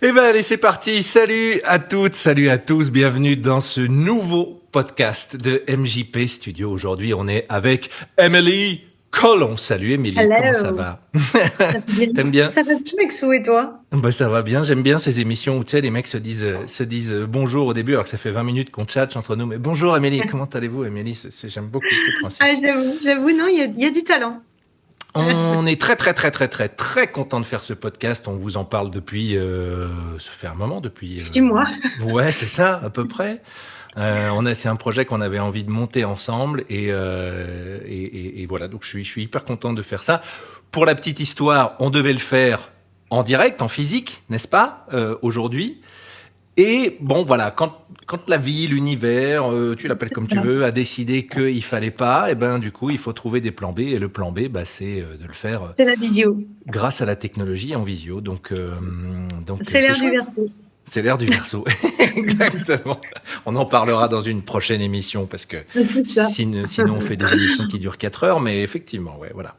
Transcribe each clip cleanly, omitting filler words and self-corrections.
Eh ben allez, c'est parti. Salut à toutes, salut à tous. Bienvenue dans ce nouveau podcast de MJP Studio. Aujourd'hui, on est avec Émilie Colomb. Salut Émilie, Hello. comment ça va? Ça va bien. T'aimes bien? Ça va bien, Maxou, et toi? Bah ça va bien. J'aime bien ces émissions où tu sais les mecs se disent bonjour au début alors que ça fait 20 minutes qu'on tchatche entre nous. Mais bonjour Émilie, comment allez-vous Émilie? J'aime beaucoup ce principe. Ah, j'avoue, non, il y a du talent. On est très content de faire ce podcast. On vous en parle depuis, ça fait un moment, depuis 6 mois. Ouais, c'est ça, à peu près. C'est un projet qu'on avait envie de monter ensemble et voilà. Donc je suis hyper content de faire ça. Pour la petite histoire, on devait le faire en direct, en physique, n'est-ce pas, aujourd'hui. Et bon, voilà, quand la vie, l'univers, tu l'appelles comme tu veux, a décidé qu'il fallait pas, et ben du coup, il faut trouver des plans B. Et le plan B, bah, c'est de le faire C'est la visio. grâce à la technologie en visio. Donc C'est l'ère chouette. du Verseau. C'est l'ère du Verseau, exactement. On en parlera dans une prochaine émission parce que C'est ça. sinon on fait des émissions qui durent 4 heures, mais effectivement, ouais, voilà.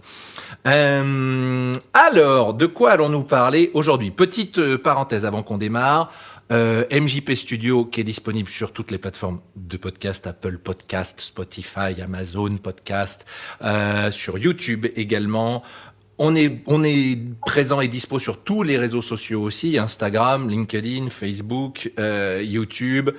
Alors, de quoi allons-nous parler aujourd'hui? Petite parenthèse avant qu'on démarre. MJP Studio qui est disponible sur toutes les plateformes de podcast, Apple Podcast, Spotify, Amazon Podcast, sur YouTube également. On est présent et dispo sur tous les réseaux sociaux aussi, Instagram, LinkedIn, Facebook, YouTube.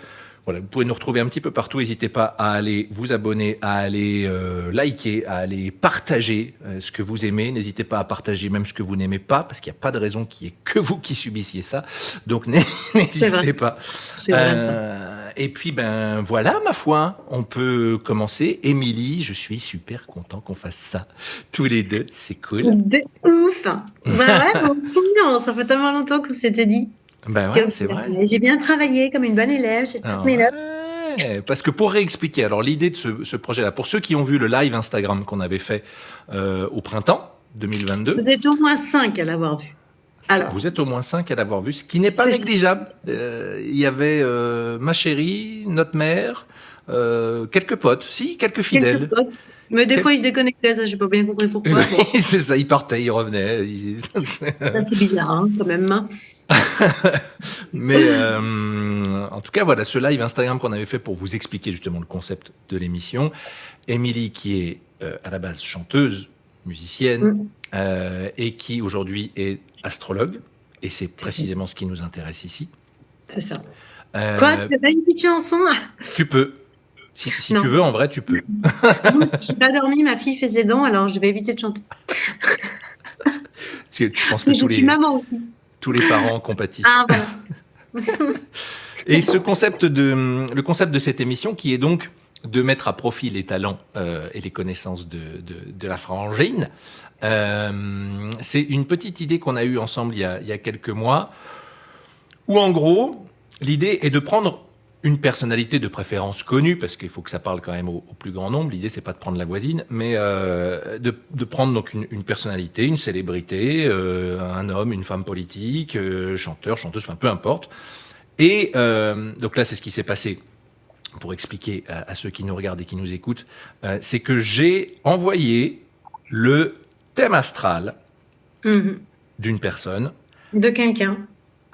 Voilà, vous pouvez nous retrouver un petit peu partout. N'hésitez pas à aller vous abonner, à aller liker, à aller partager ce que vous aimez. N'hésitez pas à partager même ce que vous n'aimez pas, parce qu'il n'y a pas de raison qu'il n'y ait que vous qui subissiez ça. Donc n'hésitez pas. C'est vrai. Et puis ben voilà, ma foi, on peut commencer. Émilie, je suis super content qu'on fasse ça tous les deux. C'est cool. De ouf. Bah ouais, bon, ça fait tellement longtemps qu'on s'était dit. Ben ouais, c'est vrai. J'ai bien travaillé comme une bonne élève, j'ai toutes mes notes. Ouais, parce que pour réexpliquer, alors l'idée de ce projet-là, pour ceux qui ont vu le live Instagram qu'on avait fait au printemps 2022. Vous êtes au moins 5 à l'avoir vu. Alors. Vous êtes au moins 5 à l'avoir vu, ce qui n'est pas négligeable. Il y avait ma chérie, notre mère, quelques potes, quelques fidèles. Quelques potes. Mais des fois, ils se déconnectaient, ça, j'ai pas bien compris pourquoi. Bon. C'est ça, ils partaient, ils revenaient. Ça, c'est bizarre, hein, quand même. Mais en tout cas, voilà, ce live Instagram qu'on avait fait pour vous expliquer justement le concept de l'émission. Émilie, qui est à la base chanteuse, musicienne, et qui aujourd'hui est astrologue, et c'est précisément ce qui nous intéresse ici. C'est ça. Quoi, tu fais pas une petite chanson? Tu peux. Si tu veux, en vrai, tu peux. Je n'ai pas dormi, ma fille fait ses dents, alors je vais éviter de chanter. Tu penses que maman aussi. Tous les parents compatissent. Ah, voilà. Et le concept de cette émission, qui est donc de mettre à profit les talents et les connaissances de la frangine, c'est une petite idée qu'on a eue ensemble il y a quelques mois, où en gros, l'idée est de prendre une personnalité de préférence connue, parce qu'il faut que ça parle quand même au plus grand nombre. L'idée, c'est pas de prendre la voisine, mais de prendre donc une personnalité, une célébrité, un homme, une femme politique, chanteur, chanteuse, enfin peu importe. Et donc là, c'est ce qui s'est passé. Pour expliquer à ceux qui nous regardent et qui nous écoutent, c'est que j'ai envoyé le thème astral d'une personne, de quelqu'un,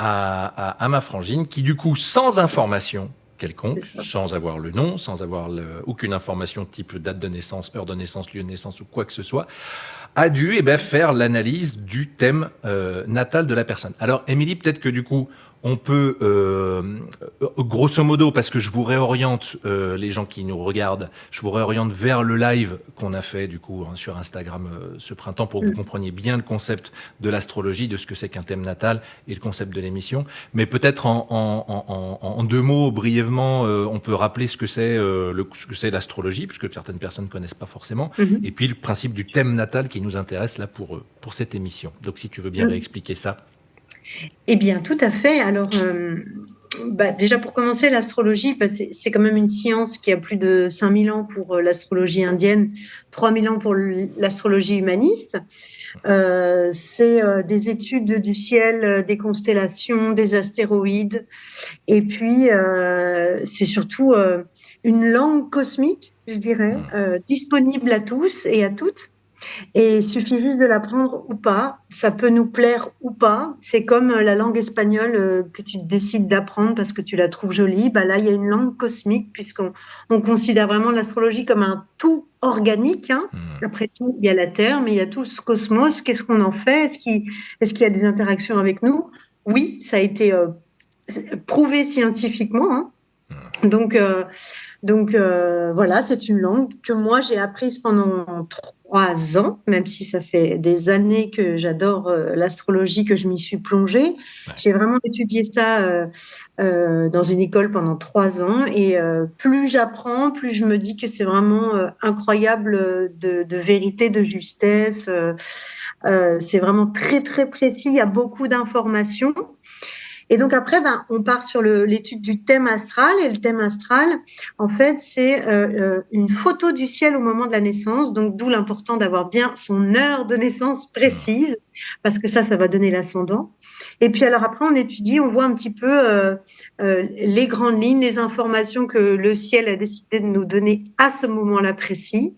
à ma frangine, qui du coup, sans information quelconque, sans avoir le nom, sans avoir aucune information type date de naissance, heure de naissance, lieu de naissance ou quoi que ce soit, a dû faire l'analyse du thème natal de la personne. Alors, Émilie, peut-être que du coup, on peut, grosso modo, parce que je vous réoriente, les gens qui nous regardent, je vous réoriente vers le live qu'on a fait du coup sur Instagram ce printemps pour que vous compreniez bien le concept de l'astrologie, de ce que c'est qu'un thème natal et le concept de l'émission. Mais peut-être en 2 mots, brièvement, on peut rappeler ce que c'est l'astrologie, puisque certaines personnes ne connaissent pas forcément, et puis le principe du thème natal qui nous intéresse là pour cette émission. Donc si tu veux bien réexpliquer ça. Eh bien, tout à fait. Alors, déjà pour commencer, l'astrologie, c'est quand même une science qui a plus de 5000 ans pour l'astrologie indienne, 3000 ans pour l'astrologie humaniste. C'est des études du ciel, des constellations, des astéroïdes. Et puis, c'est surtout une langue cosmique, je dirais, disponible à tous et à toutes. Et il suffit juste de l'apprendre ou pas. Ça peut nous plaire ou pas. C'est comme la langue espagnole que tu décides d'apprendre parce que tu la trouves jolie. Bah là, il y a une langue cosmique puisqu'on considère vraiment l'astrologie comme un tout organique, hein. Après tout, il y a la Terre, mais il y a tout ce cosmos. Qu'est-ce qu'on en fait? Est-ce qu'il y a des interactions avec nous? Oui, ça a été prouvé scientifiquement, hein. Donc, voilà, c'est une langue que moi j'ai apprise pendant 3 ans, même si ça fait des années que j'adore l'astrologie, que je m'y suis plongée. Ouais. J'ai vraiment étudié ça dans une école pendant 3 ans. Et plus j'apprends, plus je me dis que c'est vraiment incroyable de vérité, de justesse. C'est vraiment très, très précis. Il y a beaucoup d'informations. Et donc après, on part sur l'étude du thème astral. Et le thème astral, en fait, c'est une photo du ciel au moment de la naissance. Donc d'où l'important d'avoir bien son heure de naissance précise, parce que ça va donner l'ascendant. Et puis alors après, on étudie, on voit un petit peu les grandes lignes, les informations que le ciel a décidé de nous donner à ce moment-là précis.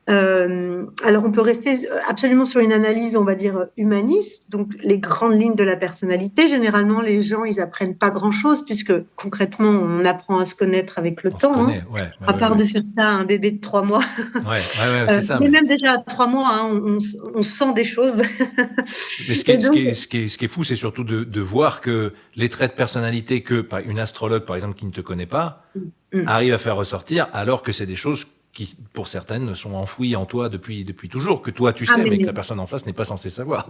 Alors, on peut rester absolument sur une analyse, on va dire, humaniste, donc les grandes lignes de la personnalité. Généralement, les gens, ils apprennent pas grand-chose, puisque concrètement, on apprend à se connaître avec le On se temps, hein. connaît, ouais, À part de faire ça à un bébé de 3 mois. c'est ça. Mais même déjà à 3 mois, hein, on sent des choses. Mais ce qui est fou, c'est surtout de voir que les traits de personnalité que une astrologue, par exemple, qui ne te connaît pas, arrive à faire ressortir, alors que c'est des choses qui, pour certaines, sont enfouies en toi depuis toujours, que toi tu sais, mais que la personne en face n'est pas censée savoir.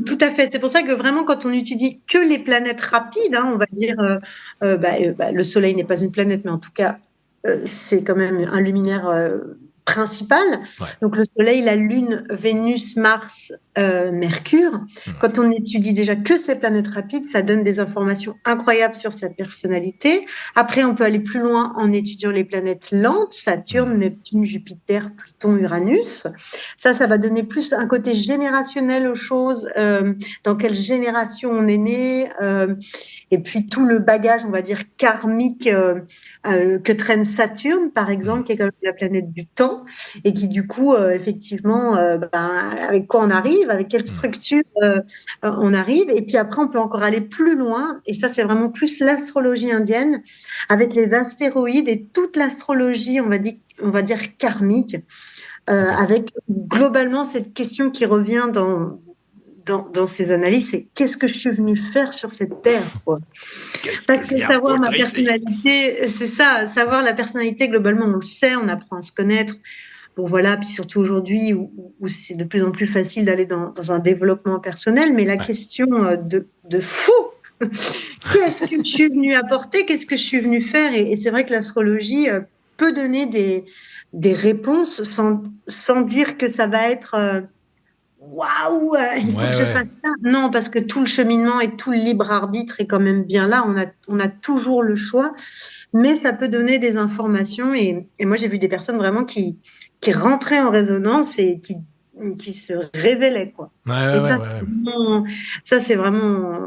Tout à fait. C'est pour ça que vraiment, quand on n'étudie que les planètes rapides, hein, on va dire, le Soleil n'est pas une planète, mais en tout cas, c'est quand même un luminaire principal. Ouais. Donc le Soleil, la Lune, Vénus, Mars, Mercure. Quand on étudie déjà que ces planètes rapides, ça donne des informations incroyables sur sa personnalité. Après, on peut aller plus loin en étudiant les planètes lentes, Saturne, Neptune, Jupiter, Pluton, Uranus. Ça va donner plus un côté générationnel aux choses, dans quelle génération on est né, et puis tout le bagage, on va dire, karmique que traîne Saturne, par exemple, qui est quand même la planète du temps, et qui du coup, effectivement, avec quoi on arrive, avec quelle structure on arrive. Et puis après, on peut encore aller plus loin, et ça, c'est vraiment plus l'astrologie indienne, avec les astéroïdes et toute l'astrologie, on va dire karmique, avec globalement cette question qui revient dans ces analyses, c'est qu'est-ce que je suis venue faire sur cette terre, quoi. Parce que savoir ma personnalité, c'est ça, savoir la personnalité, globalement, on le sait, on apprend à se connaître. Bon, voilà, puis surtout aujourd'hui où c'est de plus en plus facile d'aller dans un développement personnel, mais la question de fou, qu'est-ce que je suis venue apporter, qu'est-ce que je suis venue faire, et c'est vrai que l'astrologie peut donner des réponses sans dire que ça va être waouh, il faut que je fasse ça. Non, parce que tout le cheminement et tout le libre arbitre est quand même bien là. On a toujours le choix, mais ça peut donner des informations. Et moi, j'ai vu des personnes vraiment qui rentraient en résonance et qui se révélaient, quoi. Ça, c'est vraiment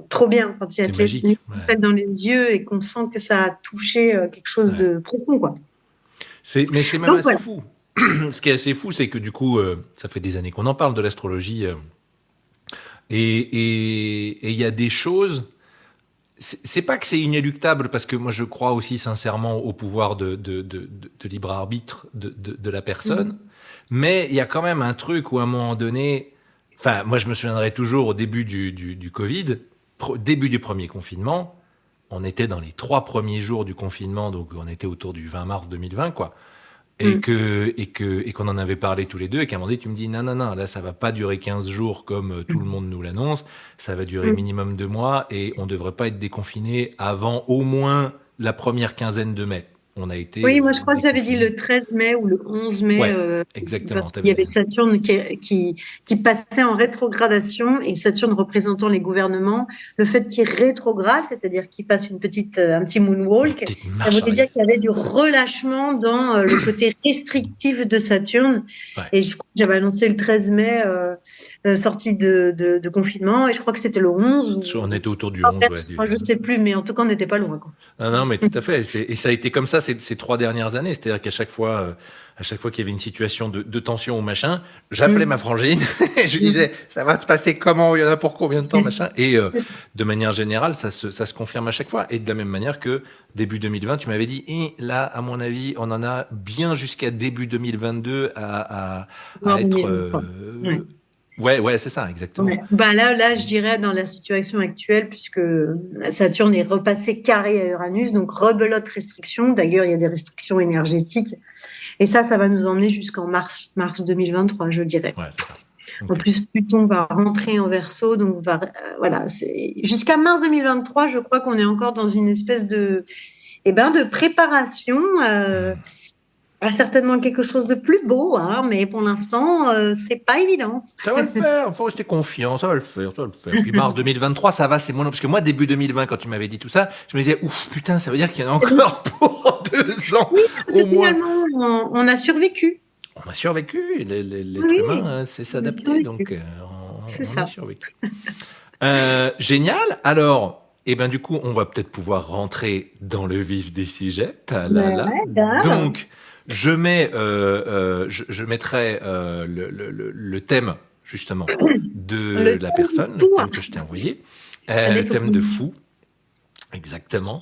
trop bien quand il y a des effets dans les yeux et qu'on sent que ça a touché quelque chose de profond, quoi. Mais c'est même assez fou. Ce qui est assez fou, c'est que du coup, ça fait des années qu'on en parle de l'astrologie, et il y a des choses. C'est pas que c'est inéluctable, parce que moi je crois aussi sincèrement au pouvoir de libre arbitre de la personne, mais il y a quand même un truc où à un moment donné, enfin moi je me souviendrai toujours au début du Covid, début du premier confinement, on était dans les 3 premiers jours du confinement, donc on était autour du 20 mars 2020, quoi. Et qu'on en avait parlé tous les deux, et qu'à un moment donné, tu me dis, non, là, ça va pas durer 15 jours comme tout le monde nous l'annonce, ça va durer minimum 2 mois, et on devrait pas être déconfiné avant au moins la première quinzaine de mai. On a été. Oui, moi je crois que j'avais dit le 13 mai ou le 11 mai. Exactement. Parce qu'il y avait Saturne qui passait en rétrogradation, et Saturne représentant les gouvernements, le fait qu'il rétrograde, c'est-à-dire qu'il fasse un petit moonwalk, ça voulait dire qu'il y avait du relâchement dans le côté restrictif de Saturne. Et je crois que j'avais annoncé le 13 mai sortie de confinement, et je crois que c'était le 11. On était autour du 11. Je ne sais plus, mais en tout cas on n'était pas loin, quoi. Non, mais tout à fait. Et ça a été comme ça ces 3 dernières années. C'est-à-dire qu'à chaque fois qu'il y avait une situation de tension ou machin, j'appelais ma frangine et je lui disais, ça va se passer comment? Il y en a pour combien de temps, machin? Et de manière générale, ça se confirme à chaque fois. Et de la même manière que début 2020, tu m'avais dit, là, à mon avis, on en a bien jusqu'à début 2022 à être... Ouais, c'est ça, exactement. Ouais. Là, je dirais dans la situation actuelle, puisque Saturne est repassé carré à Uranus, donc rebelote restriction. D'ailleurs, il y a des restrictions énergétiques. Et ça va nous emmener jusqu'en mars 2023, je dirais. Ouais, c'est ça. Okay. En plus, Pluton va rentrer en Verseau, donc jusqu'à mars 2023, je crois qu'on est encore dans une espèce de préparation. Certainement quelque chose de plus beau, mais pour l'instant, c'est pas évident. Ça va le faire, faut rester confiant, ça va le faire. Puis mars 2023, ça va, c'est moins long. Parce que moi, début 2020, quand tu m'avais dit tout ça, je me disais, ouf, putain, ça veut dire qu'il y en a encore pour 2 ans, au moins. Finalement, on a survécu. On a survécu, l'être humain, c'est s'adapter, donc on a survécu. Génial, alors... du coup, on va peut-être pouvoir rentrer dans le vif des sujets. Donc, je mettrai le thème, justement, de la personne, le thème que je t'ai envoyé, le thème de fou, exactement.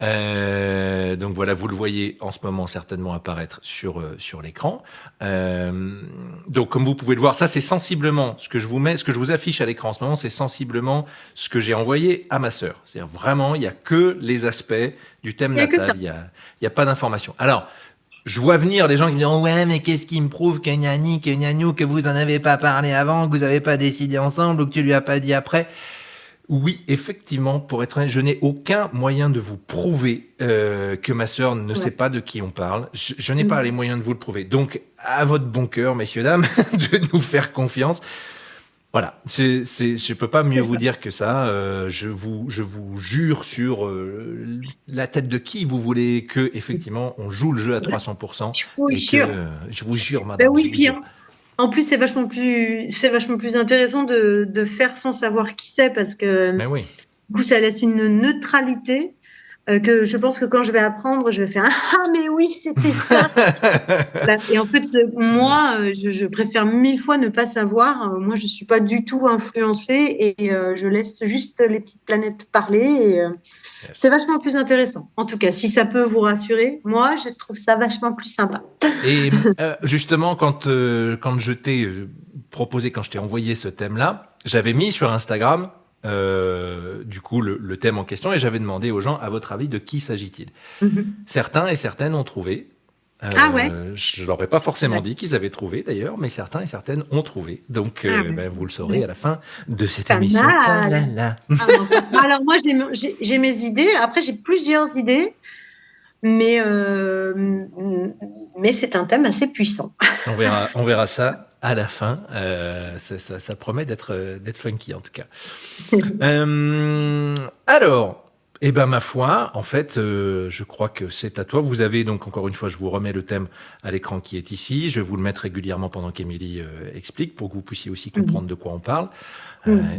Donc voilà, vous le voyez en ce moment certainement apparaître sur l'écran. Donc comme vous pouvez le voir, ça c'est sensiblement ce que je vous affiche à l'écran en ce moment, c'est sensiblement ce que j'ai envoyé à ma sœur. C'est-à-dire vraiment, il y a que les aspects du thème natal, il y a pas d'informations. Alors, je vois venir les gens qui me disent « Ouais, mais qu'est-ce qui me prouve que gnani, que gnanou, que vous en avez pas parlé avant, que vous avez pas décidé ensemble ou que tu lui as pas dit après ?» Oui, effectivement, pour être honnête, je n'ai aucun moyen de vous prouver que ma sœur ne sait pas de qui on parle. Je n'ai pas les moyens de vous le prouver. Donc, à votre bon cœur, messieurs, dames, de nous faire confiance. Voilà, je peux pas mieux vous dire que ça. Je vous jure sur la tête de qui vous voulez que effectivement on joue le jeu à 300%. Je vous jure, madame. Oui, bien. En plus, c'est vachement plus intéressant de faire sans savoir qui c'est parce que du coup, ça laisse une neutralité que je pense que quand je vais apprendre, je vais faire « Ah, mais oui, c'était ça !» Et en fait, moi, je préfère 1000 fois ne pas savoir. Moi, je suis pas du tout influencée et je laisse juste les petites planètes parler et c'est vachement plus intéressant. En tout cas, si ça peut vous rassurer, moi, je trouve ça vachement plus sympa. Et justement, quand je t'ai proposé, quand je t'ai envoyé ce thème-là, j'avais mis sur Instagram du coup le thème en question et j'avais demandé aux gens, à votre avis, de qui s'agit-il? Certains et certaines ont trouvé. Je leur ai pas forcément dit qu'ils avaient trouvé d'ailleurs, mais certains et certaines ont trouvé. Donc vous le saurez à la fin de cette émission. Alors moi j'ai mes idées. Après j'ai plusieurs idées, mais c'est un thème assez puissant. On verra ça à la fin. Ça promet d'être funky en tout cas. Alors. Ma foi, en fait, je crois que c'est à toi. Vous avez donc, encore une fois, je vous remets le thème à l'écran qui est ici. Je vais vous le mettre régulièrement pendant qu'Émilie explique pour que vous puissiez aussi comprendre de quoi on parle.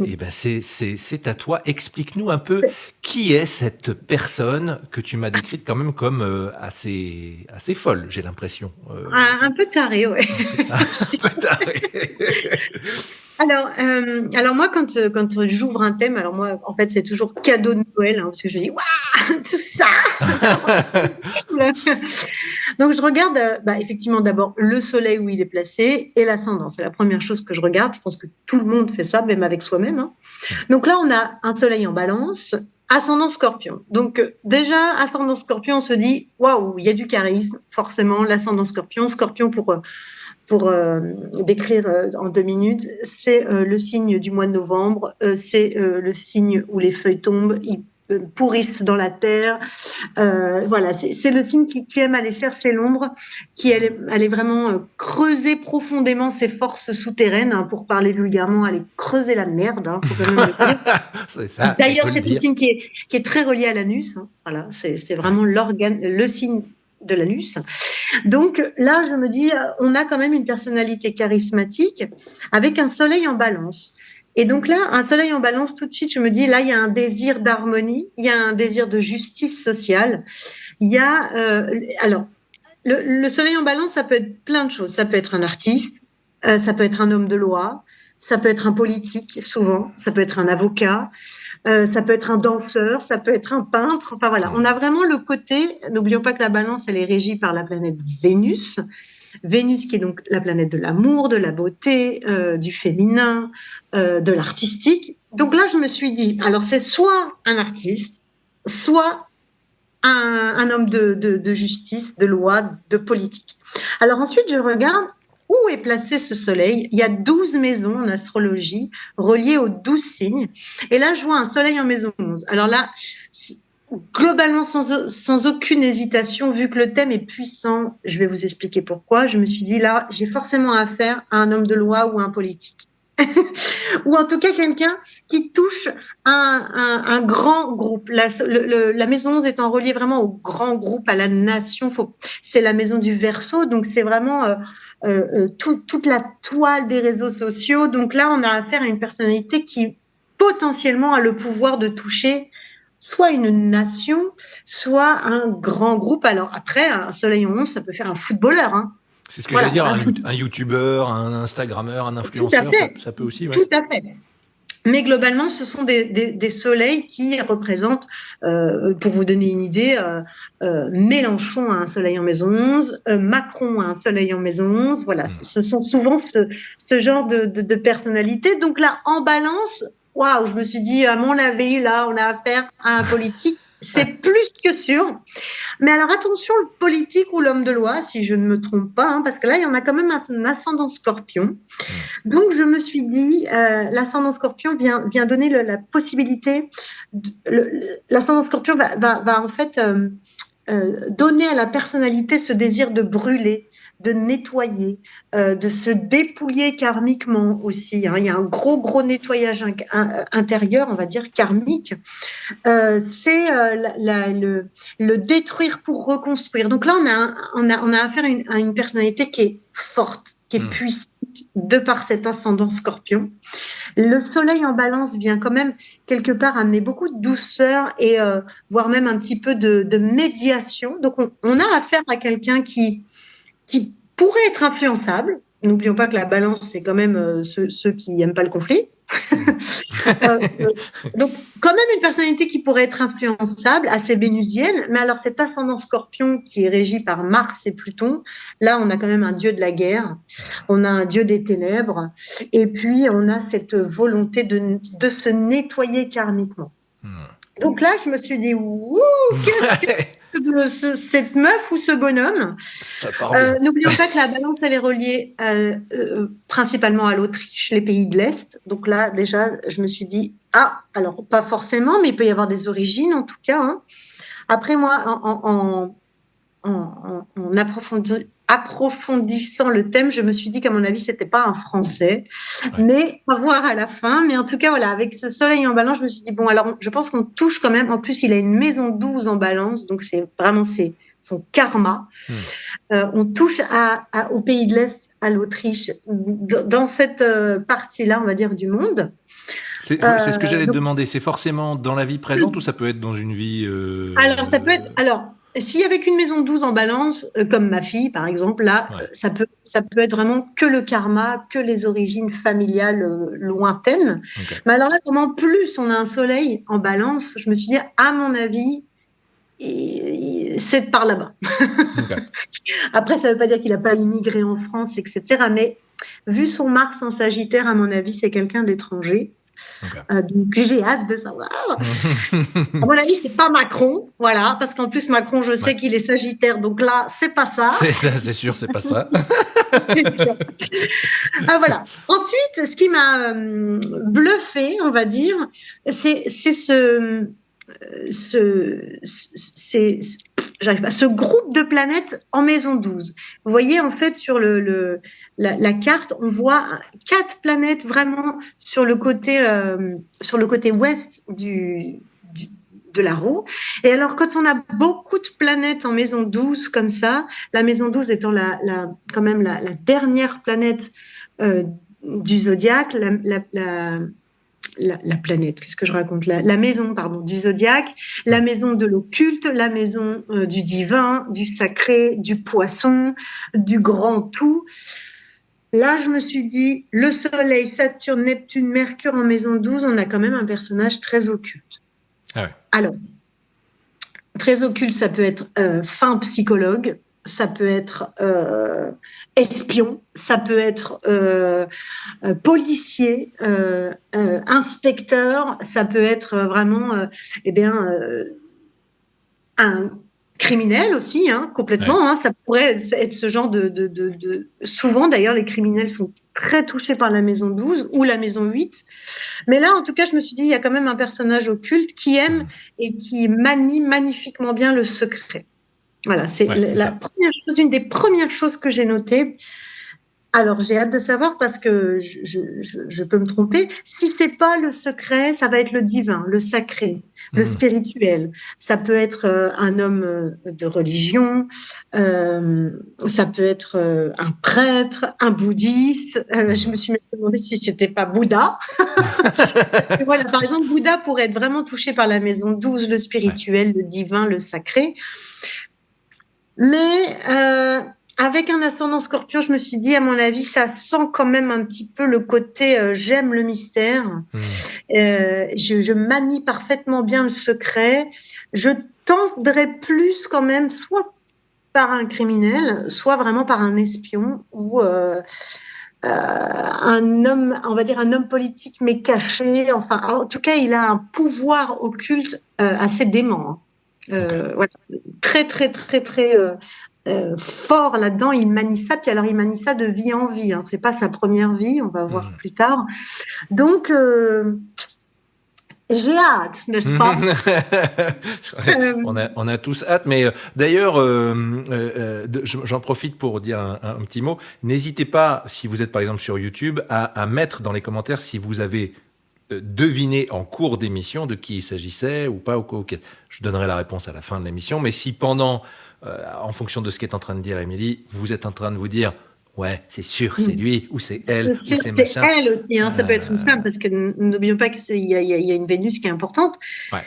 C'est à toi. Explique-nous un peu qui est cette personne que tu m'as décrite quand même comme assez folle, j'ai l'impression. Un peu taré, ouais. Un peu taré. Alors moi, quand j'ouvre un thème, alors moi, en fait, c'est toujours cadeau de Noël, parce que je dis waouh, tout ça. Donc je regarde, effectivement, d'abord le soleil où il est placé et l'ascendant. C'est la première chose que je regarde. Je pense que tout le monde fait ça, même avec soi-même. Donc là, on a un soleil en Balance, ascendant Scorpion. Donc déjà, ascendant Scorpion, on se dit waouh, il y a du charisme, forcément. L'ascendant Scorpion pour décrire en 2 minutes, c'est le signe du mois de novembre, c'est le signe où les feuilles tombent, ils pourrissent dans la terre. Voilà, c'est le signe qui aime aller chercher l'ombre, qui allait vraiment creuser profondément ses forces souterraines, pour parler vulgairement, aller creuser la merde. Faut quand même le dire. C'est ça. D'ailleurs, c'est un signe qui est très relié à l'anus. Voilà, c'est vraiment le signe de l'anus. Donc là, je me dis, on a quand même une personnalité charismatique avec un soleil en Balance. Et donc là, un soleil en Balance, tout de suite, je me dis, là, il y a un désir d'harmonie, il y a un désir de justice sociale, Il y a, alors, le soleil en balance, ça peut être plein de choses. Ça peut être un artiste, ça peut être un homme de loi, ça peut être un politique, souvent, ça peut être un avocat, ça peut être un danseur, ça peut être un peintre. Enfin voilà, on a vraiment le côté, n'oublions pas que la balance, elle est régie par la planète Vénus. Vénus qui est donc la planète de l'amour, de la beauté, du féminin, de l'artistique. Donc là, je me suis dit, alors c'est soit un artiste, soit un homme de justice, de loi, de politique. Alors ensuite, je regarde où est placé ce soleil. Il y a 12 maisons en astrologie reliées aux 12 signes. Et là, je vois un soleil en maison 11. Alors là, globalement, sans aucune hésitation, vu que le thème est puissant, je vais vous expliquer pourquoi. Je me suis dit, là, j'ai forcément affaire à un homme de loi ou à un politique. Ou en tout cas quelqu'un qui touche un grand groupe. La maison 11 étant reliée vraiment au grand groupe, à la nation, c'est la maison du Verseau, donc c'est vraiment toute la toile des réseaux sociaux. Donc là, on a affaire à une personnalité qui potentiellement a le pouvoir de toucher soit une nation, soit un grand groupe. Alors après, un soleil en 11, ça peut faire un footballeur, hein. C'est ce que j'allais dire, un youtubeur, un instagrammeur, un influenceur, ça peut aussi. Ouais. Tout à fait. Mais globalement, ce sont des soleils qui représentent, pour vous donner une idée, Mélenchon a un soleil en maison 11, Macron a un soleil en maison 11. Voilà, ce sont souvent ce genre de personnalités. Donc là, en balance, waouh, je me suis dit, à mon avis, là, on a affaire à un politique. C'est plus que sûr. Mais alors attention, le politique ou l'homme de loi, si je ne me trompe pas, hein, parce que là, il y en a quand même un ascendant scorpion. Donc, je me suis dit, l'ascendant scorpion vient donner la possibilité. L'ascendant scorpion va en fait donner à la personnalité ce désir de brûler, de nettoyer, de se dépouiller karmiquement aussi. Hein. Il y a un gros nettoyage intérieur, on va dire karmique. C'est le détruire pour reconstruire. Donc là, on a affaire à une personnalité qui est forte, qui est puissante de par cet ascendant scorpion. Le soleil en balance vient quand même quelque part amener beaucoup de douceur et voire même un petit peu de médiation. Donc on a affaire à quelqu'un qui pourrait être influençable. N'oublions pas que la balance, c'est quand même ceux qui n'aiment pas le conflit. Donc, quand même une personnalité qui pourrait être influençable, assez vénusienne, mais alors cet ascendant scorpion qui est régi par Mars et Pluton, là on a quand même un dieu de la guerre, on a un dieu des ténèbres, et puis on a cette volonté de se nettoyer karmiquement. Donc là, je me suis dit, ouh, qu'est-ce que cette meuf ou ce bonhomme. N'oublions pas que la balance, elle est reliée principalement à l'Autriche, les pays de l'Est. Donc là, déjà, je me suis dit, alors pas forcément, mais il peut y avoir des origines en tout cas. Hein. Après, moi, en approfondissant le thème, je me suis dit qu'à mon avis, c'était pas un Français, mais à voir à la fin. Mais en tout cas, voilà, avec ce soleil en balance, je me suis dit, bon, alors, je pense qu'on touche quand même. En plus, il a une maison 12 en balance, donc c'est vraiment son karma. On touche au pays de l'Est, à l'Autriche, dans cette partie-là, on va dire, du monde. C'est ce que j'allais te demander. C'est forcément dans la vie présente ou ça peut être dans une vie Alors, ça peut être... Alors, s'il y avait qu'une maison 12 en balance, comme ma fille, par exemple, là, ça peut être vraiment que le karma, que les origines familiales lointaines. Okay. Mais alors là, comme en plus on a un soleil en balance, je me suis dit, à mon avis, c'est par là-bas. Okay. Après, ça ne veut pas dire qu'il n'a pas immigré en France, etc. Mais vu son Mars en Sagittaire, à mon avis, c'est quelqu'un d'étranger. Okay. Donc j'ai hâte de savoir. À mon avis, c'est pas Macron, voilà, parce qu'en plus Macron, je sais qu'il est Sagittaire, donc là, c'est pas ça. C'est sûr, c'est pas ça. Voilà. Ensuite, ce qui m'a bluffé, on va dire, c'est ce groupe de planètes en maison 12. Vous voyez, en fait, sur la carte, on voit 4 planètes vraiment sur le côté ouest de la roue. Et alors, quand on a beaucoup de planètes en maison 12 comme ça, la maison 12 étant quand même la dernière planète du zodiaque, la planète, qu'est-ce que je raconte, la maison, pardon, du zodiaque, la maison de l'occulte, la maison du divin, du sacré, du poisson, du grand tout. Là, je me suis dit, le Soleil, Saturne, Neptune, Mercure en maison 12, on a quand même un personnage très occulte. Ah ouais. Alors, très occulte, ça peut être fin psychologue, ça peut être espion, ça peut être policier, inspecteur, ça peut être vraiment un criminel aussi, hein, complètement. Ouais. Hein, ça pourrait être ce genre de... Souvent, d'ailleurs, les criminels sont très touchés par la maison 12 ou la maison 8. Mais là, en tout cas, je me suis dit, il y a quand même un personnage occulte qui aime et qui manie magnifiquement bien le secret. Voilà, c'est première chose, une des premières choses que j'ai notées. Alors, j'ai hâte de savoir parce que je peux me tromper. Si c'est pas le secret, ça va être le divin, le sacré, le spirituel. Ça peut être un homme de religion, ça peut être un prêtre, un bouddhiste. Je me suis même demandé si c'était pas Bouddha. Et voilà, par exemple, Bouddha pourrait être vraiment touché par la maison 12, le spirituel, le divin, le sacré. Mais avec un ascendant Scorpion, je me suis dit, à mon avis, ça sent quand même un petit peu le côté j'aime le mystère. Je manie parfaitement bien le secret. Je tendrais plus quand même, soit par un criminel, soit vraiment par un espion ou un homme, on va dire un homme politique mais caché. Enfin, en tout cas, il a un pouvoir occulte assez dément. Voilà. Très, très, très, très fort là-dedans. Il manie ça, puis alors il manie ça de vie en vie. Hein. C'est pas sa première vie, on va voir plus tard. Donc, j'ai hâte, n'est-ce pas? On a tous hâte, mais d'ailleurs, j'en profite pour dire un petit mot. N'hésitez pas, si vous êtes par exemple sur YouTube, à mettre dans les commentaires si vous avez deviné en cours d'émission de qui il s'agissait ou pas. Je donnerai la réponse à la fin de l'émission, mais si pendant, en fonction de ce qu'est en train de dire Émilie, vous êtes en train de vous dire ouais, c'est sûr, c'est lui, ou c'est elle, ou c'est machin. C'est elle aussi, hein, ça peut être une femme, parce que n'oublions pas qu'il y a une Vénus qui est importante. Ouais.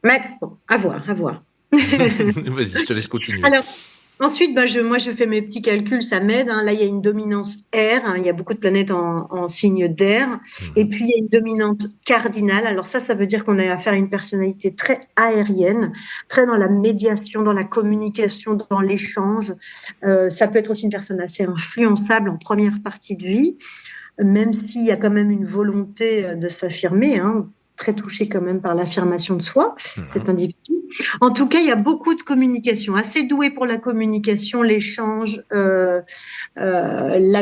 Mais bon, à voir. Vas-y, je te laisse continuer. Alors, ensuite, moi, je fais mes petits calculs, ça m'aide. Hein. Là, il y a une dominance air, hein, il y a beaucoup de planètes en signe d'air. Et puis, il y a une dominante cardinale. Alors ça veut dire qu'on a affaire à une personnalité très aérienne, très dans la médiation, dans la communication, dans l'échange. Ça peut être aussi une personne assez influençable en première partie de vie, même s'il y a quand même une volonté de s'affirmer, hein, très touché quand même par l'affirmation de soi, cet individu. En tout cas, il y a beaucoup de communication, assez doué pour la communication, l'échange, la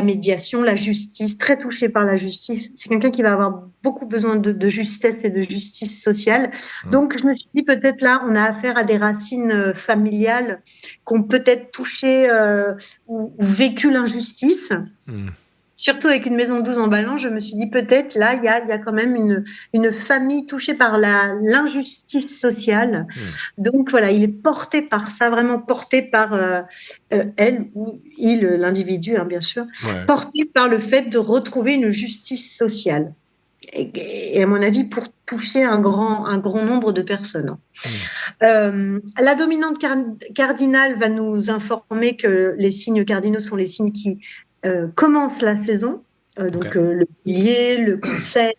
médiation, la justice, très touché par la justice. C'est quelqu'un qui va avoir beaucoup besoin de justesse et de justice sociale. Donc, je me suis dit, peut-être là, on a affaire à des racines familiales qui ont peut-être touché ou vécu l'injustice. Surtout avec une maison 12 en Balance, je me suis dit peut-être là, il y a quand même une famille touchée par l'injustice sociale. Donc voilà, il est porté par ça, vraiment porté par elle ou il, l'individu, hein, bien sûr, porté par le fait de retrouver une justice sociale. Et à mon avis, pour toucher un grand nombre de personnes. La dominante cardinale va nous informer que les signes cardinaux sont les signes qui commence la saison, donc le Bélier, le Cancer,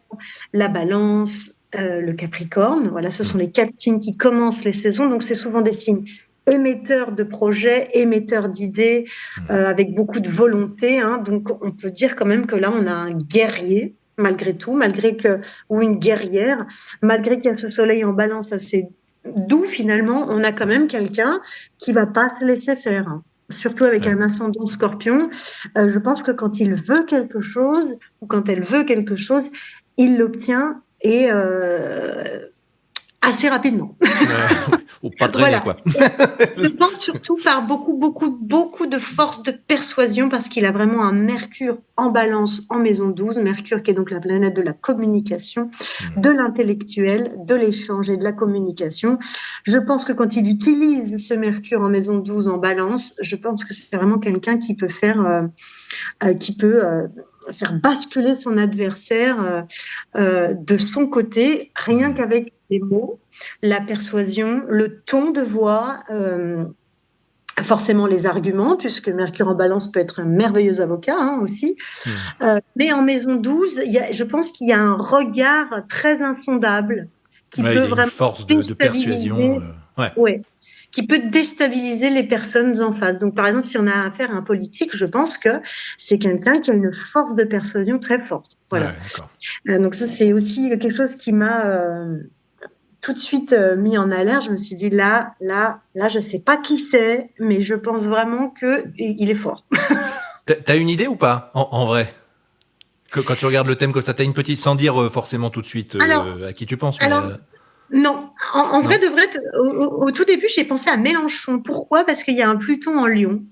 la Balance, le Capricorne. Voilà, ce sont les 4 signes qui commencent les saisons. Donc, c'est souvent des signes émetteurs de projets, émetteurs d'idées, avec beaucoup de volonté. Hein. Donc, on peut dire quand même que là, on a un guerrier, malgré tout, ou une guerrière, malgré qu'il y a ce soleil en Balance assez doux, finalement, on a quand même quelqu'un qui va pas se laisser faire. Hein. Surtout avec un ascendant Scorpion, je pense que quand il veut quelque chose, ou quand elle veut quelque chose, il l'obtient et assez rapidement. Ou pas traîner, quoi. Je pense surtout par beaucoup de force de persuasion, parce qu'il a vraiment un Mercure en Balance en maison 12, Mercure qui est donc la planète de la communication, de l'intellectuel, de l'échange et de la communication. Je pense que quand il utilise ce Mercure en maison 12 en Balance, je pense que c'est vraiment quelqu'un qui peut faire, faire basculer son adversaire de son côté, rien qu'avec les mots, la persuasion, le ton de voix, forcément les arguments, puisque Mercure en Balance peut être un merveilleux avocat aussi. Mais en maison 12, je pense qu'il y a un regard très insondable qui peut vraiment une force de persuasion. Qui peut déstabiliser les personnes en face. Donc, par exemple, si on a affaire à un politique, je pense que c'est quelqu'un qui a une force de persuasion très forte. Voilà. Donc ça, c'est aussi quelque chose qui m'a tout de suite mis en alerte. Je me suis dit, là, je sais pas qui c'est, mais je pense vraiment qu'il est fort. T'as une idée ou pas, en vrai? Quand tu regardes le thème comme ça, t'as une petite, sans dire forcément tout de suite à qui tu penses. Non, en vrai de vrai, au tout début, j'ai pensé à Mélenchon. Pourquoi? Parce qu'il y a un Pluton en Lion.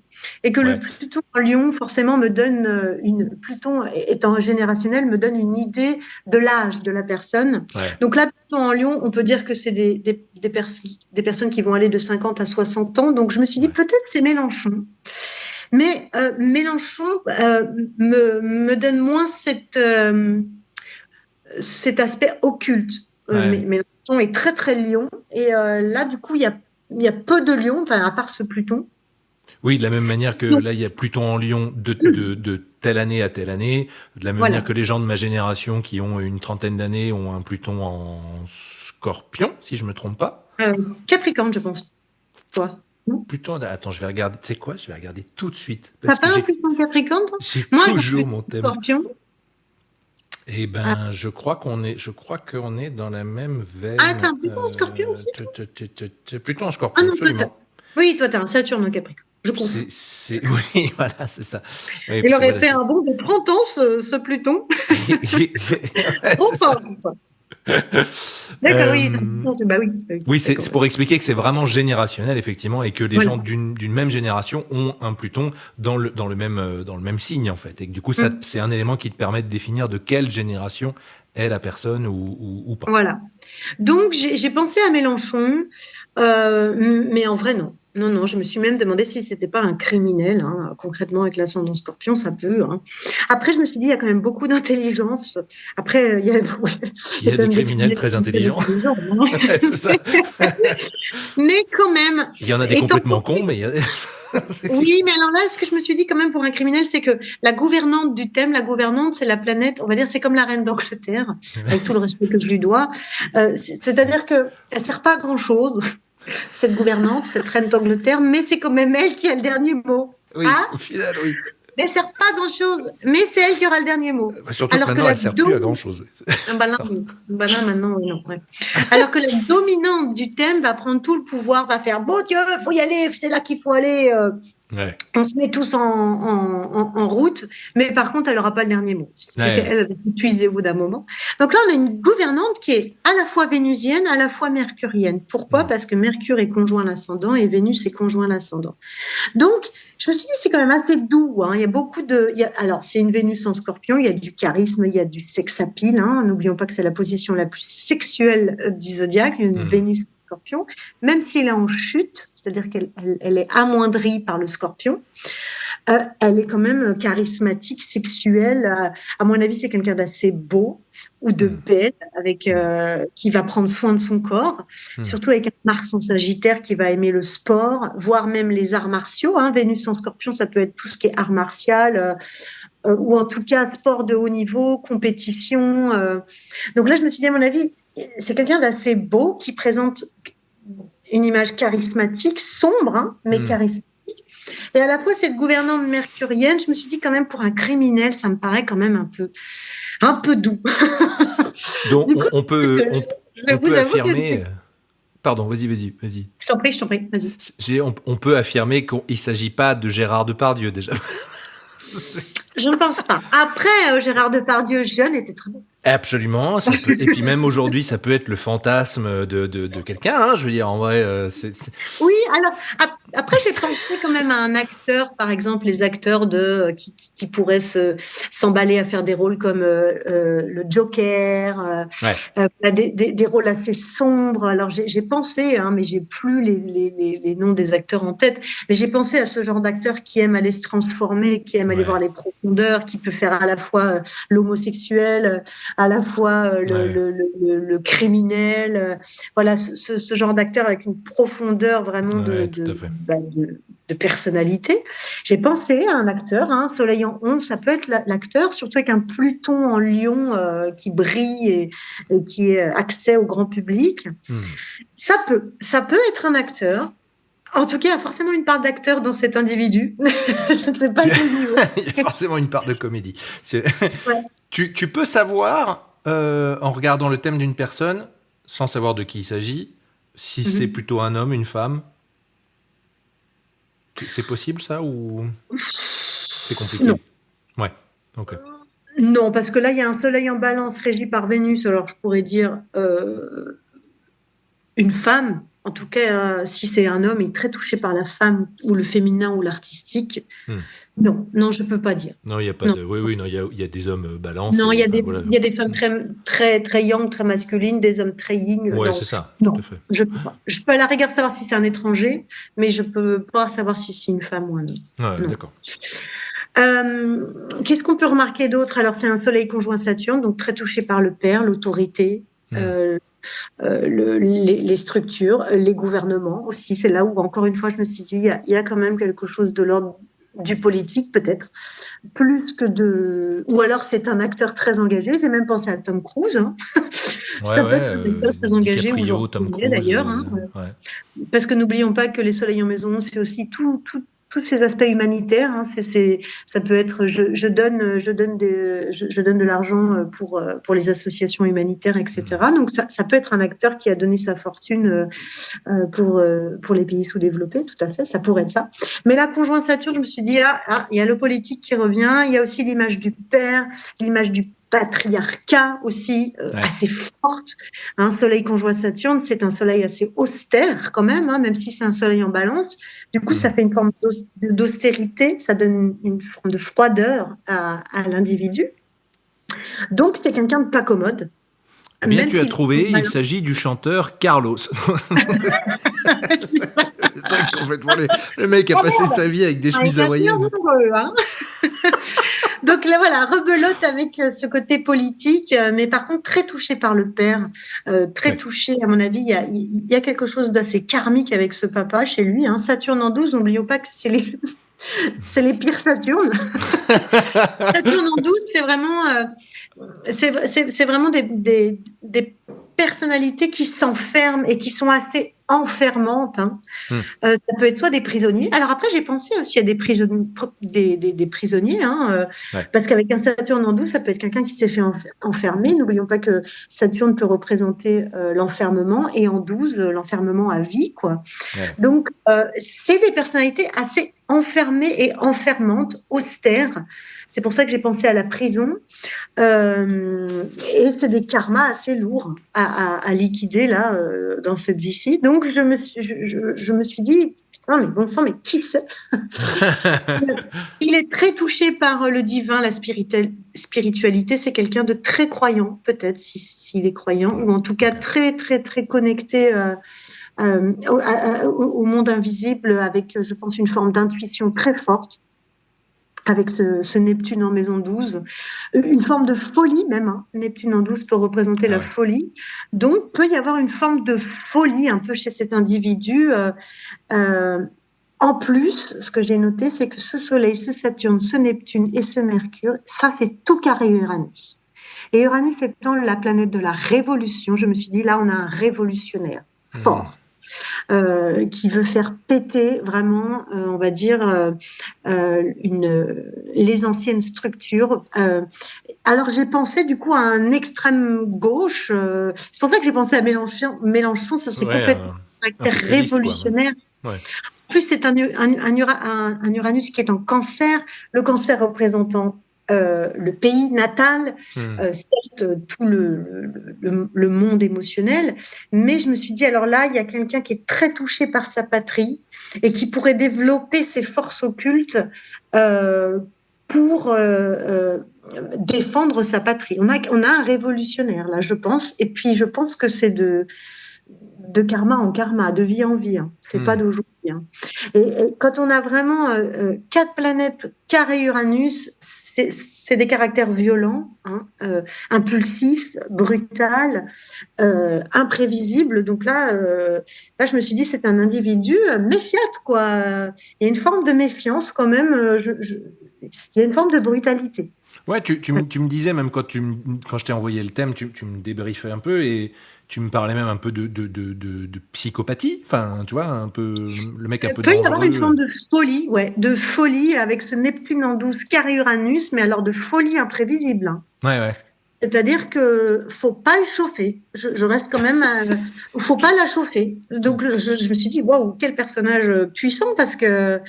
Et que le Pluton en Lion, forcément, me donne Pluton étant générationnel, me donne une idée de l'âge de la personne. Donc là, Pluton en Lion, on peut dire que c'est des personnes qui vont aller de 50 à 60 ans. Donc je me suis dit, peut-être c'est Mélenchon. Mais Mélenchon me donne moins cet aspect occulte. Mélenchon est très très lion et là du coup il y a peu de lions, enfin à part ce Pluton. Oui, de la même manière que là il y a Pluton en Lion de telle année à telle année, de la même manière que les gens de ma génération qui ont une trentaine d'années ont un Pluton en Scorpion, si je me trompe pas. Capricorne, je pense. Toi. Pluton, attends, je vais regarder. Tu sais quoi? Je vais regarder tout de suite. T'as pas un Pluton Capricorne, toi? J'ai toujours mon thème. Scorpion. Eh ben, je crois qu'on est dans la même veine. Ah, t'as un Pluton en Scorpion aussi? Plutôt en Scorpion, absolument. Oui, toi, t'as un Saturne en Capricorne. Je comprends. Oui, voilà, c'est ça. Oui, il aurait fait un bond de 30 ans, ce Pluton. D'accord, oui, c'est pour expliquer que c'est vraiment générationnel, effectivement, et que les gens d'une même génération ont un Pluton dans le même signe, en fait. Et que du coup, ça, c'est un élément qui te permet de définir de quelle génération est la personne ou pas. Voilà. Donc, j'ai pensé à Mélenchon, mais en vrai, non. Non, je me suis même demandé si c'était pas un criminel, concrètement avec l'ascendant Scorpion, ça peut. Après, je me suis dit, il y a quand même beaucoup d'intelligence. Après, il y a des criminels très intelligents. C'est ça. Mais quand même. Il y en a des complètement cons, mais il y a... Oui, mais alors là, ce que je me suis dit quand même pour un criminel, c'est que la gouvernante du thème, c'est la planète, on va dire, c'est comme la reine d'Angleterre, avec tout le respect que je lui dois. C'est-à-dire qu'elle ne sert pas à grand-chose, cette gouvernante, cette reine d'Angleterre, mais c'est quand même elle qui a le dernier mot. Oui, au final, oui. Elle ne sert pas à grand-chose, mais c'est elle qui aura le dernier mot. Surtout alors que maintenant, elle ne sert plus à grand-chose. Maintenant, non. Ouais. Alors que la dominante du thème va prendre tout le pouvoir, va faire « Bon Dieu, il faut y aller, c'est là qu'il faut aller On se met tous en route, mais par contre, elle n'aura pas le dernier mot. Elle va s'épuiser au bout d'un moment. Donc là, on a une gouvernante qui est à la fois vénusienne, à la fois mercurienne. Pourquoi? Parce que Mercure est conjoint à l'ascendant et Vénus est conjoint à l'ascendant. Donc, je me suis dit, c'est quand même assez doux. Il y a beaucoup alors, c'est une Vénus en Scorpion, il y a du charisme, il y a du sex appeal. N'oublions pas que c'est la position la plus sexuelle du zodiaque, une Vénus en Scorpion, même si elle est en chute, c'est-à-dire qu'elle est amoindrie par le Scorpion. Elle est quand même charismatique, sexuelle. À mon avis, c'est quelqu'un d'assez beau ou de belle, qui va prendre soin de son corps, surtout avec un Mars en Sagittaire qui va aimer le sport, voire même les arts martiaux. Vénus en Scorpion, ça peut être tout ce qui est art martial, ou en tout cas sport de haut niveau, compétition. Donc là, je me suis dit, à mon avis, c'est quelqu'un d'assez beau qui présente une image charismatique, sombre, mais charismatique. Et à la fois, cette gouvernante mercurienne, je me suis dit quand même, pour un criminel, ça me paraît quand même un peu doux. Donc, on peut affirmer... Pardon, vas-y. Je t'en prie, vas-y. On peut affirmer qu'il ne s'agit pas de Gérard Depardieu, déjà. Je ne pense pas. Après, Gérard Depardieu, jeune, était très bon. Absolument, ça peut, et puis même aujourd'hui, ça peut être le fantasme de quelqu'un, hein, je veux dire, en vrai, Oui, alors après j'ai pensé quand même à un acteur, par exemple les acteurs qui pourraient s'emballer à faire des rôles comme le Joker, ouais, des rôles assez sombres. Alors j'ai pensé, hein, mais j'ai plus les noms des acteurs en tête, mais j'ai pensé à ce genre d'acteur qui aime aller se transformer, qui aime aller voir ouais, les profondeurs, qui peut faire à la fois l'homosexuel, à la fois ouais, le criminel. Voilà, ce genre d'acteur avec une profondeur vraiment ouais, tout à fait. de personnalité. J'ai pensé à un acteur, hein, Soleil en 11, ça peut être l'acteur, surtout avec un Pluton en Lion qui brille et qui est accès au grand public. Hmm. Ça peut être un acteur. En tout cas, il y a forcément une part d'acteur dans cet individu. Je ne sais pas Tu- à quel niveau. Il y a forcément une part de comédie. Ouais. Tu peux savoir, en regardant le thème d'une personne, sans savoir de qui il s'agit, si c'est Mhm. plutôt un homme, une femme. C'est possible ça ou c'est Non. compliqué? Ouais, ok. Non, parce que là, il y a un soleil en balance régi par Vénus. Alors, je pourrais dire une femme. En tout cas, si c'est un homme, il est très touché par la femme ou le féminin ou l'artistique. Hmm. Non, non, je peux pas dire. Non, il y a pas Non, de. Oui, oui, non, il y a des hommes balance non, et enfin voilà. il y a des femmes très yang, très masculines, des hommes très yin. Ouais, Non, c'est ça, tout à non, fait. je peux pas. Je peux à la rigueur savoir si c'est un étranger, mais je peux pas savoir si c'est une femme ou un homme. Ouais, Non. d'accord. Qu'est-ce qu'on peut remarquer d'autre? Alors, c'est un soleil conjoint Saturne, donc très touché par le père, l'autorité, Hmm. euh, les structures, les gouvernements aussi. C'est là où, encore une fois, je me suis dit, il y a quand même quelque chose de l'ordre du politique, peut-être, plus que de. Ou alors, c'est un acteur très engagé. J'ai même pensé à Tom Cruise. Hein. Ouais, Ça peut ouais. être un acteur très engagé, ou DiCaprio, Georges Tom Clooney Cruise. d'ailleurs. Hein. Ouais. Parce que n'oublions pas que les soleils en maison, c'est aussi tous ces aspects humanitaires. Hein. Ça peut être, je donne de l'argent pour les associations humanitaires, Hmm. etc. Donc ça peut être un acteur qui a donné sa fortune pour les pays sous-développés, tout à fait, ça pourrait être ça. Mais la conjointe Saturne, je me suis dit, il y a le politique qui revient, il y a aussi l'image du père, l'image du patriarcat aussi Ouais. assez forte. Un soleil conjoint Saturne, c'est un soleil assez austère quand même, hein, même si c'est un soleil en balance. Du coup, ça Hmm. fait une forme d'austérité, ça donne une forme de froideur à l'individu. Donc, c'est quelqu'un de pas commode, Eh bien, même tu as s'il est trouvé, il malin. s'agit du chanteur Carlos. Le truc complètement. Le mec a Ah passé merde, sa vie avec des il chemises va être hawaïennes. heureux, hein. Donc là, voilà, rebelote avec ce côté politique, mais par contre très touché par le père, très Ouais. touché, à mon avis, il y a quelque chose d'assez karmique avec ce papa chez lui. Hein. Saturne en 12, n'oublions pas que c'est les pires Saturnes. Saturne en 12, c'est vraiment des personnalités qui s'enferment et qui sont assez enfermantes. Hein. Hmm. Ça peut être soit des prisonniers. Alors après, j'ai pensé aussi à des prisonniers, des prisonniers, hein, Ouais. parce qu'avec un Saturne en 12, ça peut être quelqu'un qui s'est fait enfermer. N'oublions pas que Saturne peut représenter l'enfermement et en 12, l'enfermement à vie, quoi. Ouais. Donc, c'est des personnalités assez enfermées et enfermantes, austères. C'est pour ça que j'ai pensé à la prison. Et c'est des karmas assez lourds à liquider là dans cette vie-ci. Donc je me suis dit, putain, mais bon sang, mais qui c'est? Il est très touché par le divin, la spiritualité. C'est quelqu'un de très croyant, peut-être s'il est croyant, Ouais. ou en tout cas Ok. très connecté au monde invisible, avec, je pense, une forme d'intuition très forte avec ce Neptune en maison 12, une forme de folie même. Hein. Neptune en 12 peut représenter Ah la ouais. folie. Donc, peut y avoir une forme de folie un peu chez cet individu. Euh, en plus, ce que j'ai noté, c'est que ce Soleil, ce Saturne, ce Neptune et ce Mercure, ça, c'est tout carré Uranus. Et Uranus étant la planète de la révolution, je me suis dit, là, on a un révolutionnaire Hmm. fort. Qui veut faire péter vraiment, on va dire, les anciennes structures. Alors j'ai pensé du coup à un extrême gauche. C'est pour ça que j'ai pensé à Mélenchon. Mélenchon, ce serait Ouais, complètement un un caractère populiste, quoi. révolutionnaire. Ouais. En plus, c'est un Uranus qui est en cancer. Le cancer représentant le pays natal, certes tout le monde émotionnel, mais je me suis dit, alors là, il y a quelqu'un qui est très touché par sa patrie et qui pourrait développer ses forces occultes pour défendre sa patrie. On a un révolutionnaire, là, je pense, et puis je pense que c'est de karma en karma, de vie en vie, hein. C'est pas d'aujourd'hui. Hein. Et quand on a vraiment 4 planètes carré Uranus, c'est des caractères violents, hein, impulsifs, brutals, imprévisibles. Donc là, je me suis dit, c'est un individu méfiant, quoi. Il y a une forme de méfiance quand même. Il y a une forme de brutalité. Ouais, tu me disais, même quand je t'ai envoyé le thème, tu me débriefais un peu et tu me parlais même un peu de psychopathie. Enfin, tu vois, un peu le mec un peu dangereux. Il peut y avoir une forme de folie, ouais, de folie avec ce Neptune en 12 carré Uranus, mais alors de folie imprévisible. Hein. Ouais. C'est-à-dire que faut pas le chauffer. Je reste quand même. Faut pas la chauffer. Donc je me suis dit, waouh, quel personnage puissant, parce que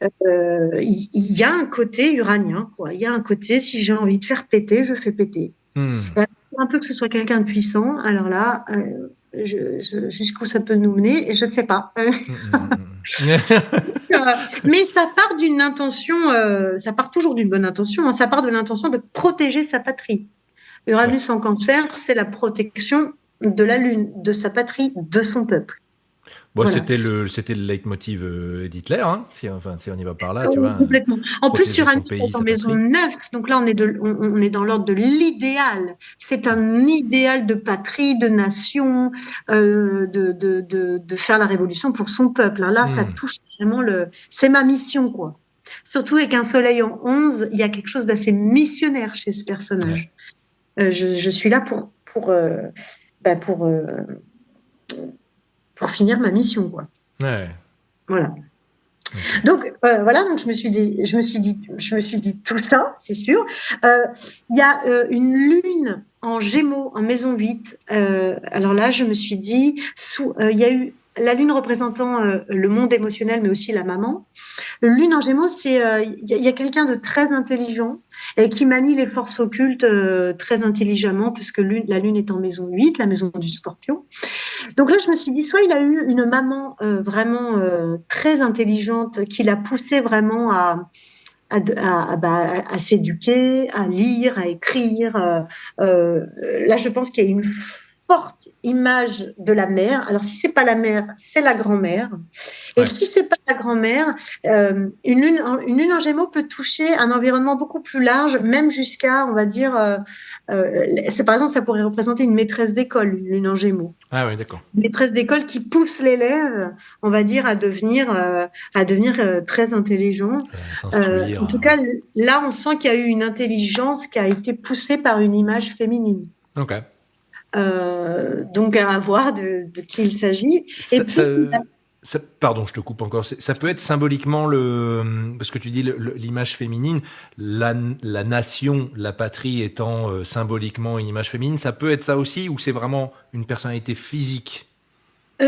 il y a un côté uranien, quoi. Il y a un côté, si j'ai envie de faire péter, je fais péter. Un peu que ce soit quelqu'un de puissant. Alors là, jusqu'où ça peut nous mener, je sais pas. Mais ça part d'une intention, ça part toujours d'une bonne intention. Hein, ça part de l'intention de protéger sa patrie. Uranus en Cancer, c'est la protection de la Lune, de sa patrie, de son peuple. Bon, voilà. C'était le leitmotiv d'Hitler, hein, si on y va par là, tu vois. Complètement. En plus, Uranus est en maison 9, donc là, on est dans l'ordre de l'idéal. C'est un idéal de patrie, de nation, de faire la révolution pour son peuple. Là, ça touche vraiment c'est ma mission, quoi. Surtout avec un soleil en 11, il y a quelque chose d'assez missionnaire chez ce personnage. Je suis là pour finir ma mission, quoi. Ouais. Voilà. Donc donc je me suis dit tout ça, c'est sûr. Il y a une lune en Gémeaux en maison 8. Alors là, je me suis dit, il y a eu la lune représentant le monde émotionnel, mais aussi la maman. Lune en Gémeaux, il y a quelqu'un de très intelligent et qui manie les forces occultes très intelligemment, puisque la lune est en maison 8, la maison du Scorpion. Donc là, je me suis dit, soit il a eu une maman vraiment très intelligente qui l'a poussé vraiment à s'éduquer, à lire, à écrire. Là, je pense qu'il y a une forte image de la mère. Alors, si c'est pas la mère, c'est la grand-mère. Et si c'est pas la grand-mère, une lune en Gémeaux peut toucher un environnement beaucoup plus large, même jusqu'à, on va dire, c'est par exemple, ça pourrait représenter une maîtresse d'école, une lune en Gémeaux. Ah oui, d'accord. Une maîtresse d'école qui pousse l'élève, on va dire, à devenir très intelligent. En tout cas, là, on sent qu'il y a eu une intelligence qui a été poussée par une image féminine. Ok. Donc à voir de qui il s'agit. Pardon, je te coupe encore. Ça peut être symboliquement parce que tu dis l'image féminine, la nation, la patrie étant symboliquement une image féminine. Ça peut être ça aussi, ou c'est vraiment une personnalité physique?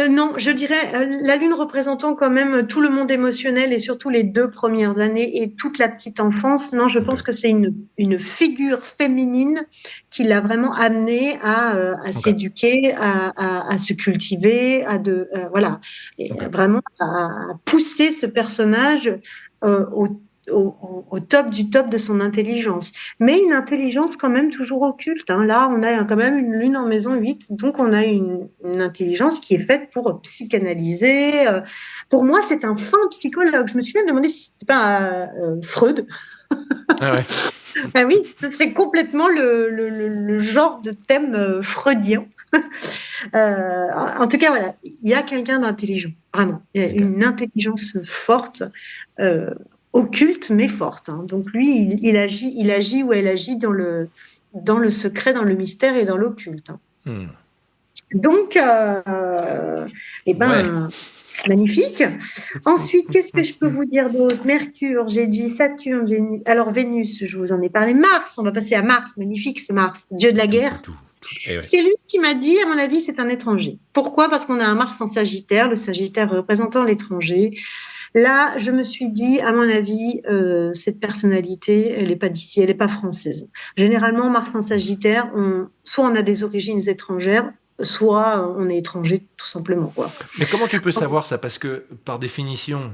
Non, je dirais la lune représentant quand même tout le monde émotionnel et surtout les 2 premières années et toute la petite enfance. Non, je pense que c'est une figure féminine qui l'a vraiment amené à s'éduquer, à se cultiver, voilà, et vraiment à pousser ce personnage au top du top de son intelligence. Mais une intelligence quand même toujours occulte. Hein. Là, on a quand même une lune en maison 8, donc on a une intelligence qui est faite pour psychanalyser. Pour moi, c'est un fin psychologue. Je me suis même demandé si c'était pas Freud. Ah ouais. Ben oui, ce serait complètement le genre de thème freudien. En tout cas, voilà, il y a quelqu'un d'intelligent, vraiment. Il y a une intelligence forte, occulte mais forte. Hein. Donc lui, il agit ou elle agit dans le secret, dans le mystère et dans l'occulte. Hein. Donc, magnifique. Ensuite, qu'est-ce que je peux vous dire d'autre? Mercure, j'ai dit Saturne, alors Vénus, je vous en ai parlé. Mars, on va passer à Mars, magnifique ce Mars, dieu de la guerre. C'est lui qui m'a dit, à mon avis, c'est un étranger. Pourquoi? Parce qu'on a un Mars en Sagittaire, le Sagittaire représentant l'étranger. Là, je me suis dit, à mon avis, cette personnalité, elle n'est pas d'ici, elle n'est pas française. Généralement, Mars en Sagittaire, soit on a des origines étrangères, soit on est étranger, tout simplement, quoi. Mais comment tu peux savoir ça? Parce que, par définition,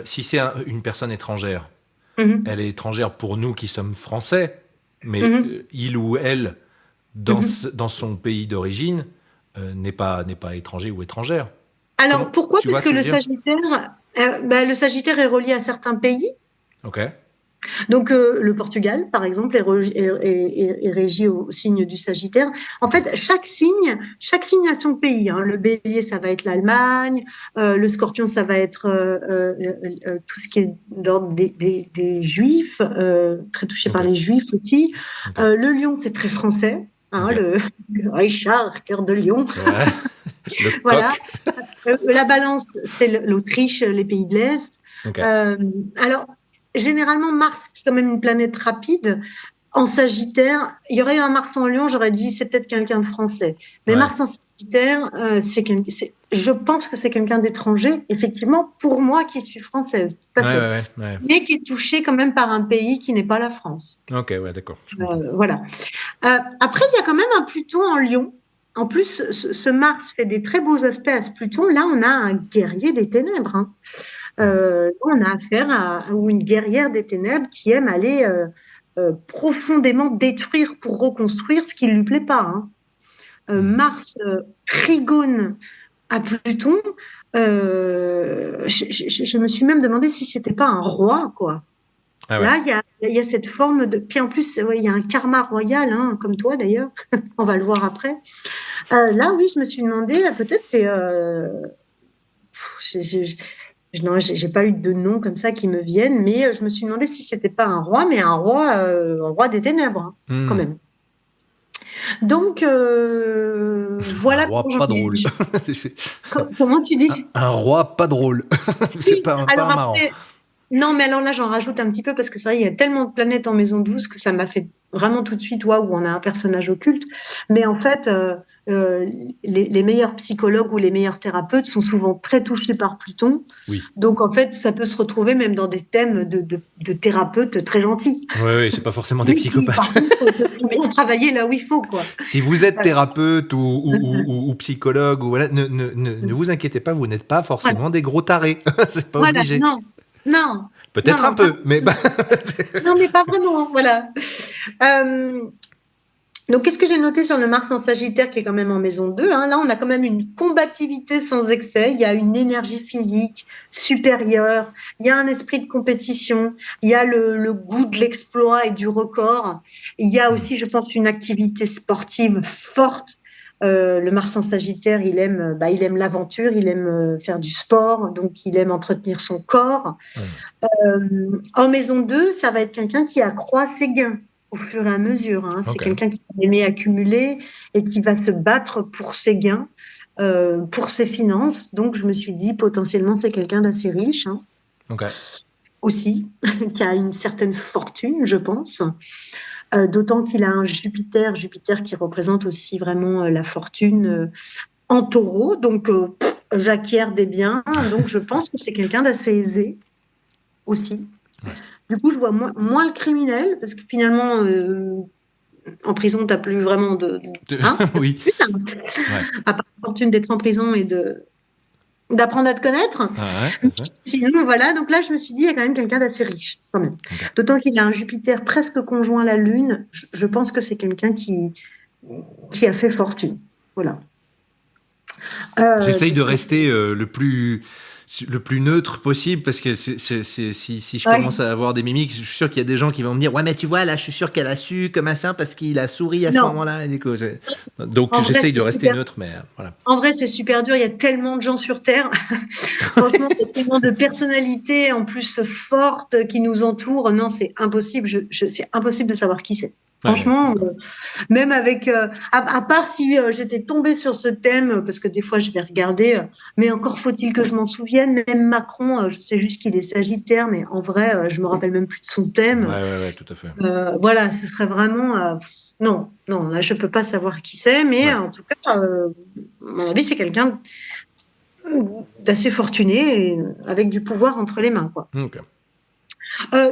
si c'est une personne étrangère, Mhm. elle est étrangère pour nous qui sommes français, mais Mhm. il ou elle, Mhm. dans son pays d'origine, n'est pas étranger ou étrangère. Alors, Comment pourquoi? tu vois Parce ce que que je veux le dire? Sagittaire, le Sagittaire est relié à certains pays. Ok. Donc, le Portugal, par exemple, est régi au signe du Sagittaire. En fait, chaque signe a son pays, hein. Le Bélier, ça va être l'Allemagne. Le Scorpion, ça va être tout ce qui est d'ordre des Juifs, très touché par Ok. les Juifs aussi. Ok. Le Lion, c'est très français, hein, Ok. le Richard, cœur de lion. Ouais. Le Voilà. coq. La Balance, c'est l'Autriche, les pays de l'Est. Ok. Euh, alors, généralement, Mars, qui est quand même une planète rapide, en Sagittaire, il y aurait eu un Mars en Lion, j'aurais dit c'est peut-être quelqu'un de français. Mais Ouais. Mars en Sagittaire, je pense que c'est quelqu'un d'étranger, effectivement, pour moi qui suis française, tout Ouais, à fait. ouais, ouais. Mais qui est touché quand même par un pays qui n'est pas la France. Ok, ouais, d'accord. Je comprends. Voilà. Après, il y a quand même un Pluton en Lion. En plus, ce Mars fait des très beaux aspects à ce Pluton. Là, on a un guerrier des ténèbres, hein. On a affaire à une guerrière des ténèbres qui aime aller profondément détruire pour reconstruire ce qui ne lui plaît pas, hein. Mars trigone à Pluton. Je me suis même demandé si c'était pas un roi, quoi. Ah ouais. Là, il y a cette forme de. Puis en plus, ouais, il y a un karma royal, hein, comme toi d'ailleurs. On va le voir après. Là, oui, je me suis demandé, peut-être c'est. Non, j'ai pas eu de nom comme ça qui me viennent, mais je me suis demandé si c'était pas un roi, mais un roi des ténèbres, hein, quand Hmm. même. Donc, Un voilà roi pas drôle. comment tu dis? Un roi pas drôle. C'est Oui, pas alors un marrant. après, non, mais alors là, j'en rajoute un petit peu parce que c'est vrai, il y a tellement de planètes en maison 12 que ça m'a fait vraiment tout de suite, waouh, on a un personnage occulte. Mais en fait, euh, les meilleurs psychologues ou les meilleurs thérapeutes sont souvent très touchés par Pluton. Oui. Donc, en fait, ça peut se retrouver même dans des thèmes de thérapeutes très gentils. Ouais, ouais, c'est pas forcément des Mais qui, psychopathes. par contre, peuvent bien travailler là où il faut, quoi. Si vous êtes thérapeute ou psychologue, ou voilà, ne vous inquiétez pas, vous n'êtes pas Voilà, forcément des gros tarés. C'est pas voilà, obligé. non, non, non, Peut-être un non, pas, peu, mais bah, non, mais pas vraiment, voilà. Euh, Donc, qu'est-ce que j'ai noté sur le Mars en Sagittaire qui est quand même en maison 2, hein? Là, on a quand même une combativité sans excès. Il y a une énergie physique supérieure. Il y a un esprit de compétition. Il y a le goût de l'exploit et du record. Il y a aussi, je pense, une activité sportive forte. Le Mars en Sagittaire, il aime l'aventure, il aime faire du sport, donc il aime entretenir son corps. En maison 2, ça va être quelqu'un qui accroît ses gains au fur et à mesure, hein. C'est ok, quelqu'un qui va aimer accumuler et qui va se battre pour ses gains, pour ses finances. Donc, je me suis dit, potentiellement, c'est quelqu'un d'assez riche, hein, ok. aussi, qui a une certaine fortune, je pense. D'autant qu'il a un Jupiter qui représente aussi vraiment la fortune en taureau. Donc, j'acquiers des biens. Donc, je pense que c'est quelqu'un d'assez aisé aussi. Ouais. Du coup, je vois moins le criminel, parce que finalement, en prison, tu n'as plus vraiment hein, Oui. hein, Ouais. à part la fortune d'être en prison et d'apprendre à te connaître. Ah ouais, c'est ça. Sinon, voilà. Donc là, je me suis dit, il y a quand même quelqu'un d'assez riche, quand même. Ok. D'autant qu'il a un Jupiter presque conjoint à la Lune. Je pense que c'est quelqu'un qui a fait fortune. Voilà. J'essaye de Qu'est-ce que- rester le plus neutre possible parce que si je Ouais. commence à avoir des mimiques, je suis sûr qu'il y a des gens qui vont me dire ouais mais tu vois là je suis sûr qu'elle a su comme un saint parce qu'il a souri à ce Non, moment-là et du coup, donc en vrai, j'essaye de c'est rester super. neutre mais voilà. En vrai, c'est super dur. Il y a tellement de gens sur Terre. Franchement, il y a tellement de personnalités en plus fortes qui nous entourent. Non, c'est impossible. C'est impossible de savoir qui c'est. Ouais, ouais, Franchement, d'accord. même avec, à part si j'étais tombée sur ce thème, parce que des fois je vais regarder, mais encore faut-il que je m'en souvienne. Même Macron, je sais juste qu'il est Sagittaire, mais en vrai, je me rappelle même plus de son Ouais, thème. ouais, ouais, tout à fait. Voilà, ce serait vraiment, non, non, là je peux pas savoir qui c'est, mais Ouais. en tout cas, à mon avis, c'est quelqu'un d'assez fortuné, et avec du pouvoir entre les mains, quoi. Ok.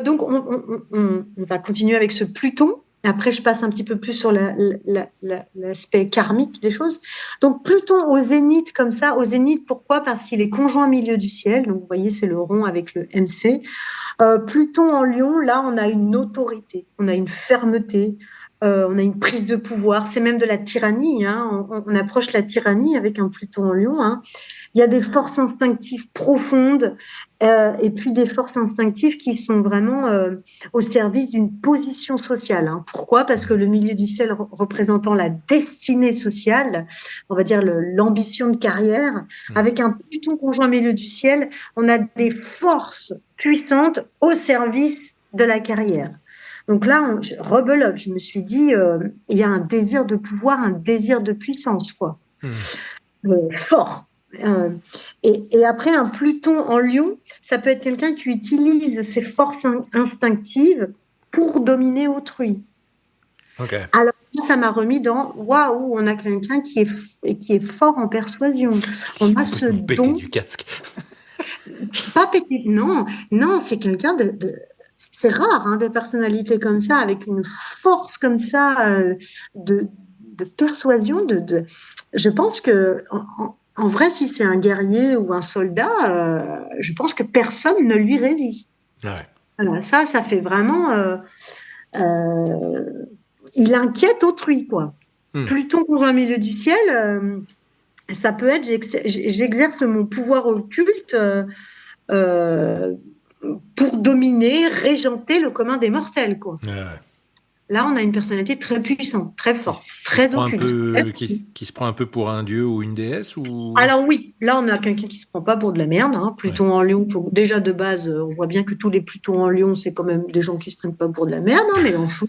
Donc, on va continuer avec ce Pluton. Après, je passe un petit peu plus sur l'aspect karmique des choses. Donc, Pluton au zénith, comme ça. Au zénith, pourquoi? Parce qu'il est conjoint milieu du ciel. Donc, vous voyez, c'est le rond avec le MC. Pluton en Lion, là, on a une autorité, on a une fermeté, on a une prise de pouvoir. C'est même de la tyrannie, hein. On approche la tyrannie avec un Pluton en Lion, hein. Il y a des forces instinctives profondes, et puis des forces instinctives qui sont vraiment au service d'une position sociale, hein. Pourquoi? Parce que le milieu du ciel représentant la destinée sociale, on va dire l'ambition de carrière, avec un Pluton conjoint milieu du ciel, on a des forces puissantes au service de la carrière. Donc là, rebelote, je me suis dit, il y a un désir de pouvoir, un désir de puissance, quoi. Fort. Et après, un Pluton en Lion, ça peut être quelqu'un qui utilise ses forces instinctives pour dominer autrui. Ok. Alors, ça m'a remis dans waouh, on a quelqu'un qui est fort en persuasion. On a ce don. Du casque. Pas pété, non, c'est quelqu'un c'est rare, hein, des personnalités comme ça, avec une force comme ça de persuasion. Je pense que en vrai, si c'est un guerrier ou un soldat, je pense que personne ne lui résiste. Ouais. Voilà, ça fait vraiment. Il inquiète autrui, quoi. Pluton conjoint milieu du ciel, ça peut être j'exerce mon pouvoir occulte pour dominer, régenter le commun des mortels, quoi. Ouais. Là, on a une personnalité très puissante, très forte, très occulte. Qui se prend un peu pour un dieu ou une déesse ou... Alors oui, là, on a quelqu'un qui se prend pas pour de la merde, hein. Pluton en Lion, déjà de base, on voit bien que tous les Plutons en Lion, c'est quand même des gens qui se prennent pas pour de la merde, hein, Mélenchon.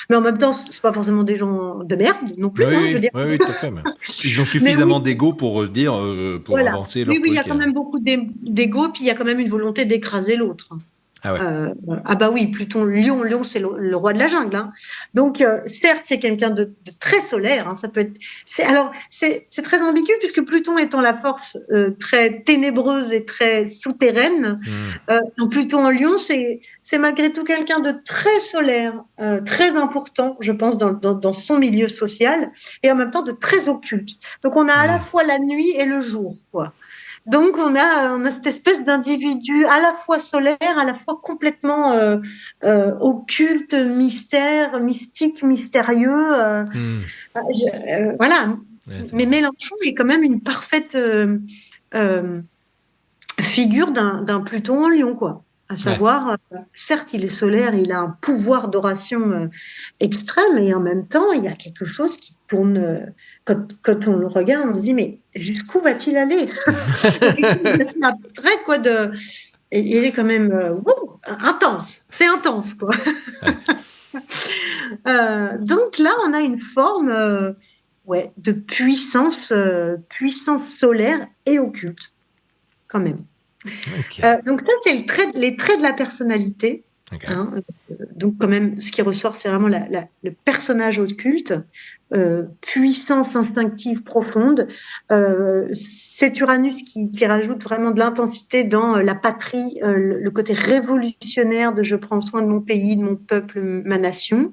Mais en même temps, c'est pas forcément des gens de merde non plus, oui, hein, je veux dire. Oui, tout à fait. Ils ont suffisamment d'ego pour se dire, pour voilà. avancer leur Oui, truc. Il y a quand même beaucoup d'ego, puis il y a quand même une volonté d'écraser l'autre. Ah ouais. Bah oui, Pluton, Lion, c'est le roi de la jungle, hein. Donc, certes, c'est quelqu'un de très solaire, hein, ça peut être. C'est très ambigu puisque Pluton étant la force très ténébreuse et très souterraine, un Pluton en Lion, c'est malgré tout quelqu'un de très solaire, très important, je pense, dans son milieu social, et en même temps de très occulte. Donc, on a à la fois la nuit et le jour, quoi. Donc, on a cette espèce d'individu à la fois solaire, à la fois complètement occulte, mystère, mystique, mystérieux. Voilà. Ouais, mais Mélenchon est quand même une parfaite figure d'un Pluton en Lion, quoi. À savoir, certes, il est solaire, il a un pouvoir d'oration extrême, et en même temps, il y a quelque chose qui tourne. Quand on le regarde, on se dit, mais jusqu'où va-t-il aller? Très quoi de. Et il est quand même intense. C'est intense, quoi. Donc là, on a une forme de puissance solaire et occulte, quand même. Okay. Donc ça, c'est les traits de la personnalité. Okay. Hein. Donc quand même, ce qui ressort, c'est vraiment le personnage occulte, puissance instinctive profonde. C'est Uranus qui rajoute vraiment de l'intensité dans la patrie, le côté révolutionnaire de je prends soin de mon pays, de mon peuple, ma nation.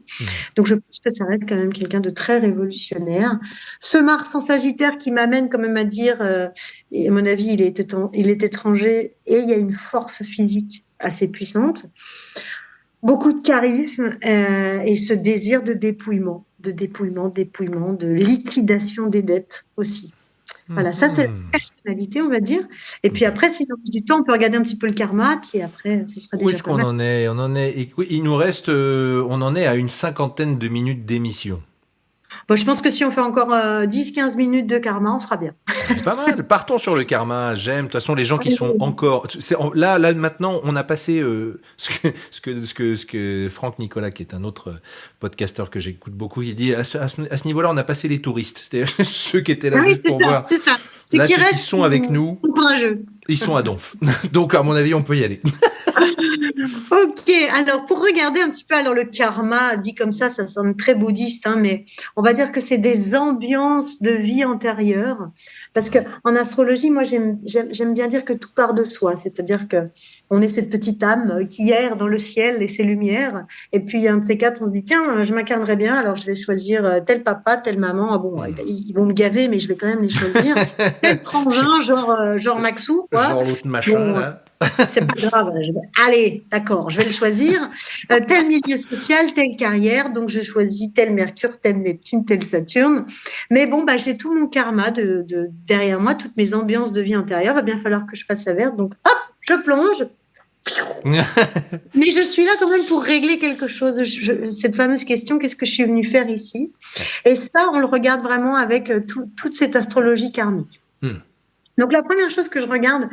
Donc je pense que ça reste quand même quelqu'un de très révolutionnaire. Ce Mars en Sagittaire qui m'amène quand même à dire, et à mon avis, il est étranger, et il y a une force physique assez puissante. Beaucoup de charisme et ce désir de dépouillement, de liquidation des dettes aussi. Voilà, ça c'est la personnalité, on va dire. Et puis après, si on a du temps, on peut regarder un petit peu le karma, puis après, ce sera déjà. Où est-ce qu'on en est? Il nous reste, on en est à une 50aine de minutes d'émission. Bon, je pense que si on fait encore 10-15 minutes de karma, on sera bien. C'est pas mal. Partons sur le karma. J'aime. De toute façon, les gens qui sont encore là maintenant, on a passé ce que Franck Nicolas, qui est un autre podcasteur que j'écoute beaucoup, il dit à ce niveau-là, on a passé les touristes, c'est-à-dire ceux qui étaient là juste pour voir. C'est ça. Là, ceux qui sont avec nous. Ils sont à Donf. Donc, à mon avis, on peut y aller. Ok, alors pour regarder un petit peu, alors le karma, dit comme ça sonne très bouddhiste, hein, mais on va dire que c'est des ambiances de vie antérieure. Parce que en astrologie, moi j'aime bien dire que tout part de soi, c'est-à-dire que on est cette petite âme qui erre dans le ciel et ses lumières, et puis un de ces quatre, on se dit tiens, je m'incarnerais bien, alors je vais choisir tel papa, telle maman. Ah bon, ils vont me gaver, mais je vais quand même les choisir. Tel frangin, genre Maxou, quoi. Genre l'autre machin, Bon, là. c'est pas grave. Allez, d'accord, je vais le choisir. Tel milieu social, telle carrière. Donc, je choisis tel Mercure, tel Neptune, tel Saturne. Mais bon, bah, j'ai tout mon karma derrière moi, toutes mes ambiances de vie antérieure. Va bien falloir que je fasse ça verte. Donc, hop, je plonge. Mais je suis là quand même pour régler quelque chose. Cette fameuse question, qu'est-ce que je suis venue faire ici? Et ça, on le regarde vraiment avec toute cette astrologie karmique. Donc, la première chose que je regarde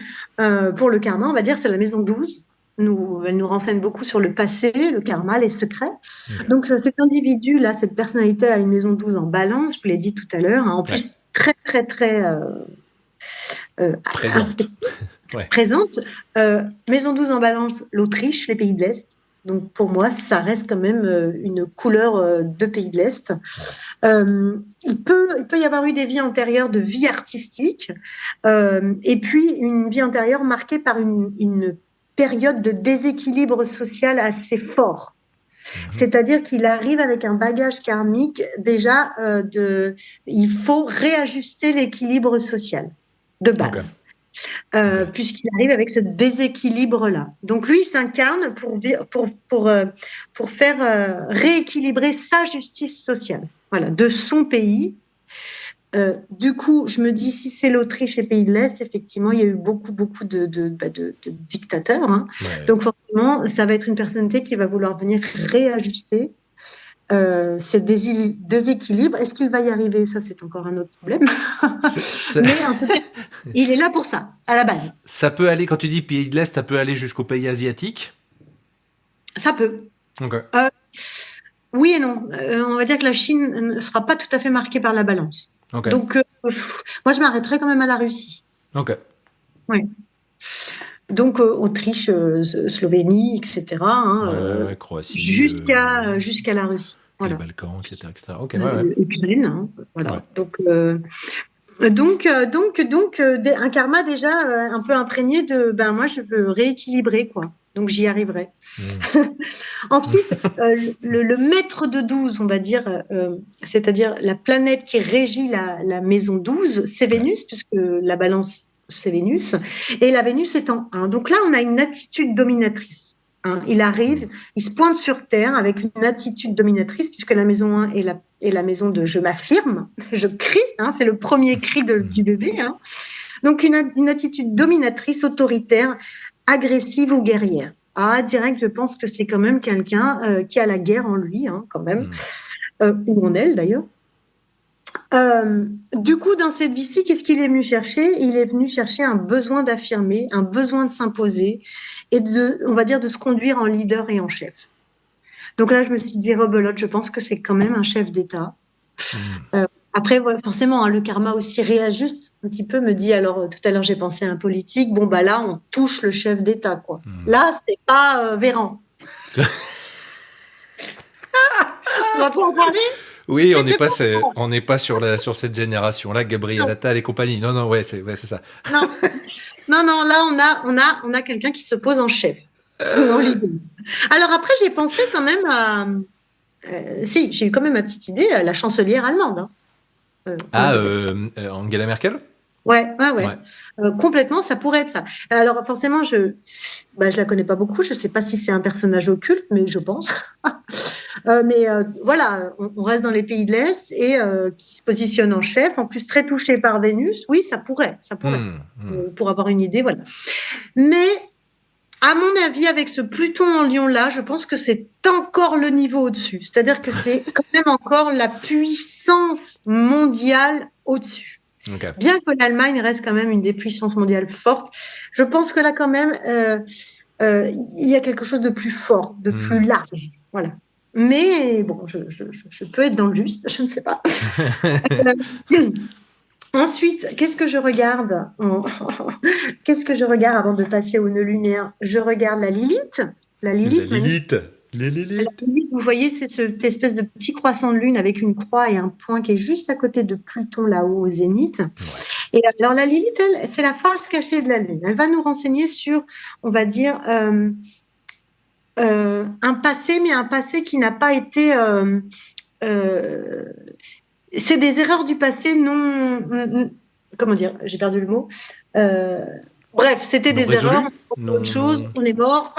pour le karma, on va dire, c'est la maison 12. Elle nous renseigne beaucoup sur le passé, le karma, les secrets. Donc, cet individu-là, cette personnalité a une maison 12 en balance, je vous l'ai dit tout à l'heure, hein, en plus très, très, très présente. Maison 12 en balance, l'Autriche, les pays de l'Est. Donc, pour moi, ça reste quand même une couleur de pays de l'Est. Il peut y avoir eu des vies antérieures de vie artistique et puis une vie antérieure marquée par une période de déséquilibre social assez fort. C'est-à-dire qu'il arrive avec un bagage karmique déjà il faut réajuster l'équilibre social de base. Puisqu'il arrive avec ce déséquilibre-là. Donc lui, il s'incarne pour faire rééquilibrer sa justice sociale, voilà, de son pays. Du coup, je me dis, si c'est l'Autriche et les pays de l'Est, effectivement, il y a eu beaucoup de dictateurs. Hein. Donc forcément, ça va être une personnalité qui va vouloir venir réajuster ce déséquilibre. Est-ce qu'il va y arriver? Ça, c'est encore un autre problème. Mais en tout cas, il est là pour ça, à la base. Ça peut aller, quand tu dis pays de l'Est, ça peut aller jusqu'aux pays asiatiques? Ça peut. Oui et non. On va dire que la Chine ne sera pas tout à fait marquée par la balance. Donc, moi, je m'arrêterai quand même à la Russie. Ouais. Donc, Autriche, Slovénie, etc. Hein, Croatie. Jusqu'à la Russie. Voilà. Les Balkans, etc. Ukraine, hein, voilà. Donc, un karma déjà un peu imprégné de, moi, je veux rééquilibrer, quoi. Donc, j'y arriverai. Ensuite, le maître de 12, on va dire, c'est-à-dire la planète qui régit la maison 12, c'est Vénus, puisque la balance, c'est Vénus, et la Vénus est en 1. Donc là, on a une attitude dominatrice. Hein. Il arrive, il se pointe sur Terre avec une attitude dominatrice, puisque la maison 1 est la maison de « je m'affirme », je crie, hein, c'est le premier cri du bébé. Hein. Donc une attitude dominatrice, autoritaire, agressive ou guerrière. Ah, direct, je pense que c'est quand même quelqu'un qui a la guerre en lui, hein, quand même, ou en elle d'ailleurs. Du coup, dans cette vie-ci, qu'est-ce qu'il est venu chercher? Il est venu chercher un besoin d'affirmer, un besoin de s'imposer et on va dire, de se conduire en leader et en chef. Donc là, je me suis dit, rebelote, je pense que c'est quand même un chef d'État. Après, voilà, forcément, hein, le karma aussi réajuste un petit peu, me dit, alors, tout à l'heure, j'ai pensé à un politique, bon, bah là, on touche le chef d'État, quoi. Là, c'est pas Véran. On va pas en parler? Oui, on n'est pas sur cette génération-là, Gabriel Attal et compagnie. Non, c'est ça. Non, là, on a quelqu'un qui se pose en chef. Alors après, j'ai pensé quand même à... j'ai eu quand même ma petite idée, la chancelière allemande. Hein. Angela Merkel? Ouais. Complètement, ça pourrait être ça. Alors forcément, je la connais pas beaucoup. Je sais pas si c'est un personnage occulte, mais je pense. Voilà, on reste dans les pays de l'Est et qui se positionne en chef. En plus, très touché par Vénus. Oui, ça pourrait. Pour avoir une idée, voilà. Mais à mon avis, avec ce Pluton en Lion là, je pense que c'est encore le niveau au-dessus. C'est-à-dire que c'est quand même encore la puissance mondiale au-dessus. Bien que l'Allemagne reste quand même une des puissances mondiales fortes, je pense que là quand même, il y a quelque chose de plus fort, de plus large. Voilà. Mais bon, je peux être dans le juste, je ne sais pas. Ensuite, qu'est-ce que je regarde Qu'est-ce que je regarde avant de passer au nœud lunaire? Je regarde la Lilith. La La Lilith, Lilith. Les la Lilith. Lilith, vous voyez, c'est cette espèce de petit croissant de lune avec une croix et un point qui est juste à côté de Pluton, là-haut, au zénith. Ouais. Et alors, la Lilith, elle, c'est la face cachée de la Lune. Elle va nous renseigner sur, on va dire, un passé, mais un passé qui n'a pas été... euh, c'est des erreurs du passé non... Comment dire? J'ai perdu le mot. Euh, bref, c'était Non des erreurs, résolu. on fait Non, autre chose, non. on est mort,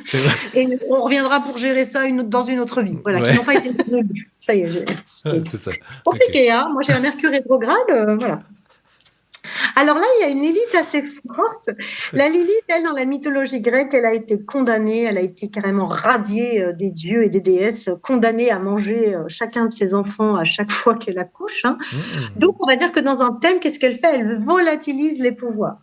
C'est vrai. et on reviendra pour gérer ça dans une autre vie. Voilà, Ouais. qui n'ont pas été résolues. Ça y est, C'est ça. Ok. compliqué, hein. Moi, j'ai un Mercure rétrograde, voilà. Alors là, il y a une Lilith assez forte. La Lilith, elle, dans la mythologie grecque, elle a été condamnée, elle a été carrément radiée des dieux et des déesses, condamnée à manger chacun de ses enfants à chaque fois qu'elle accouche, hein. Donc, on va dire que dans un thème, qu'est-ce qu'elle fait? Elle volatilise les pouvoirs.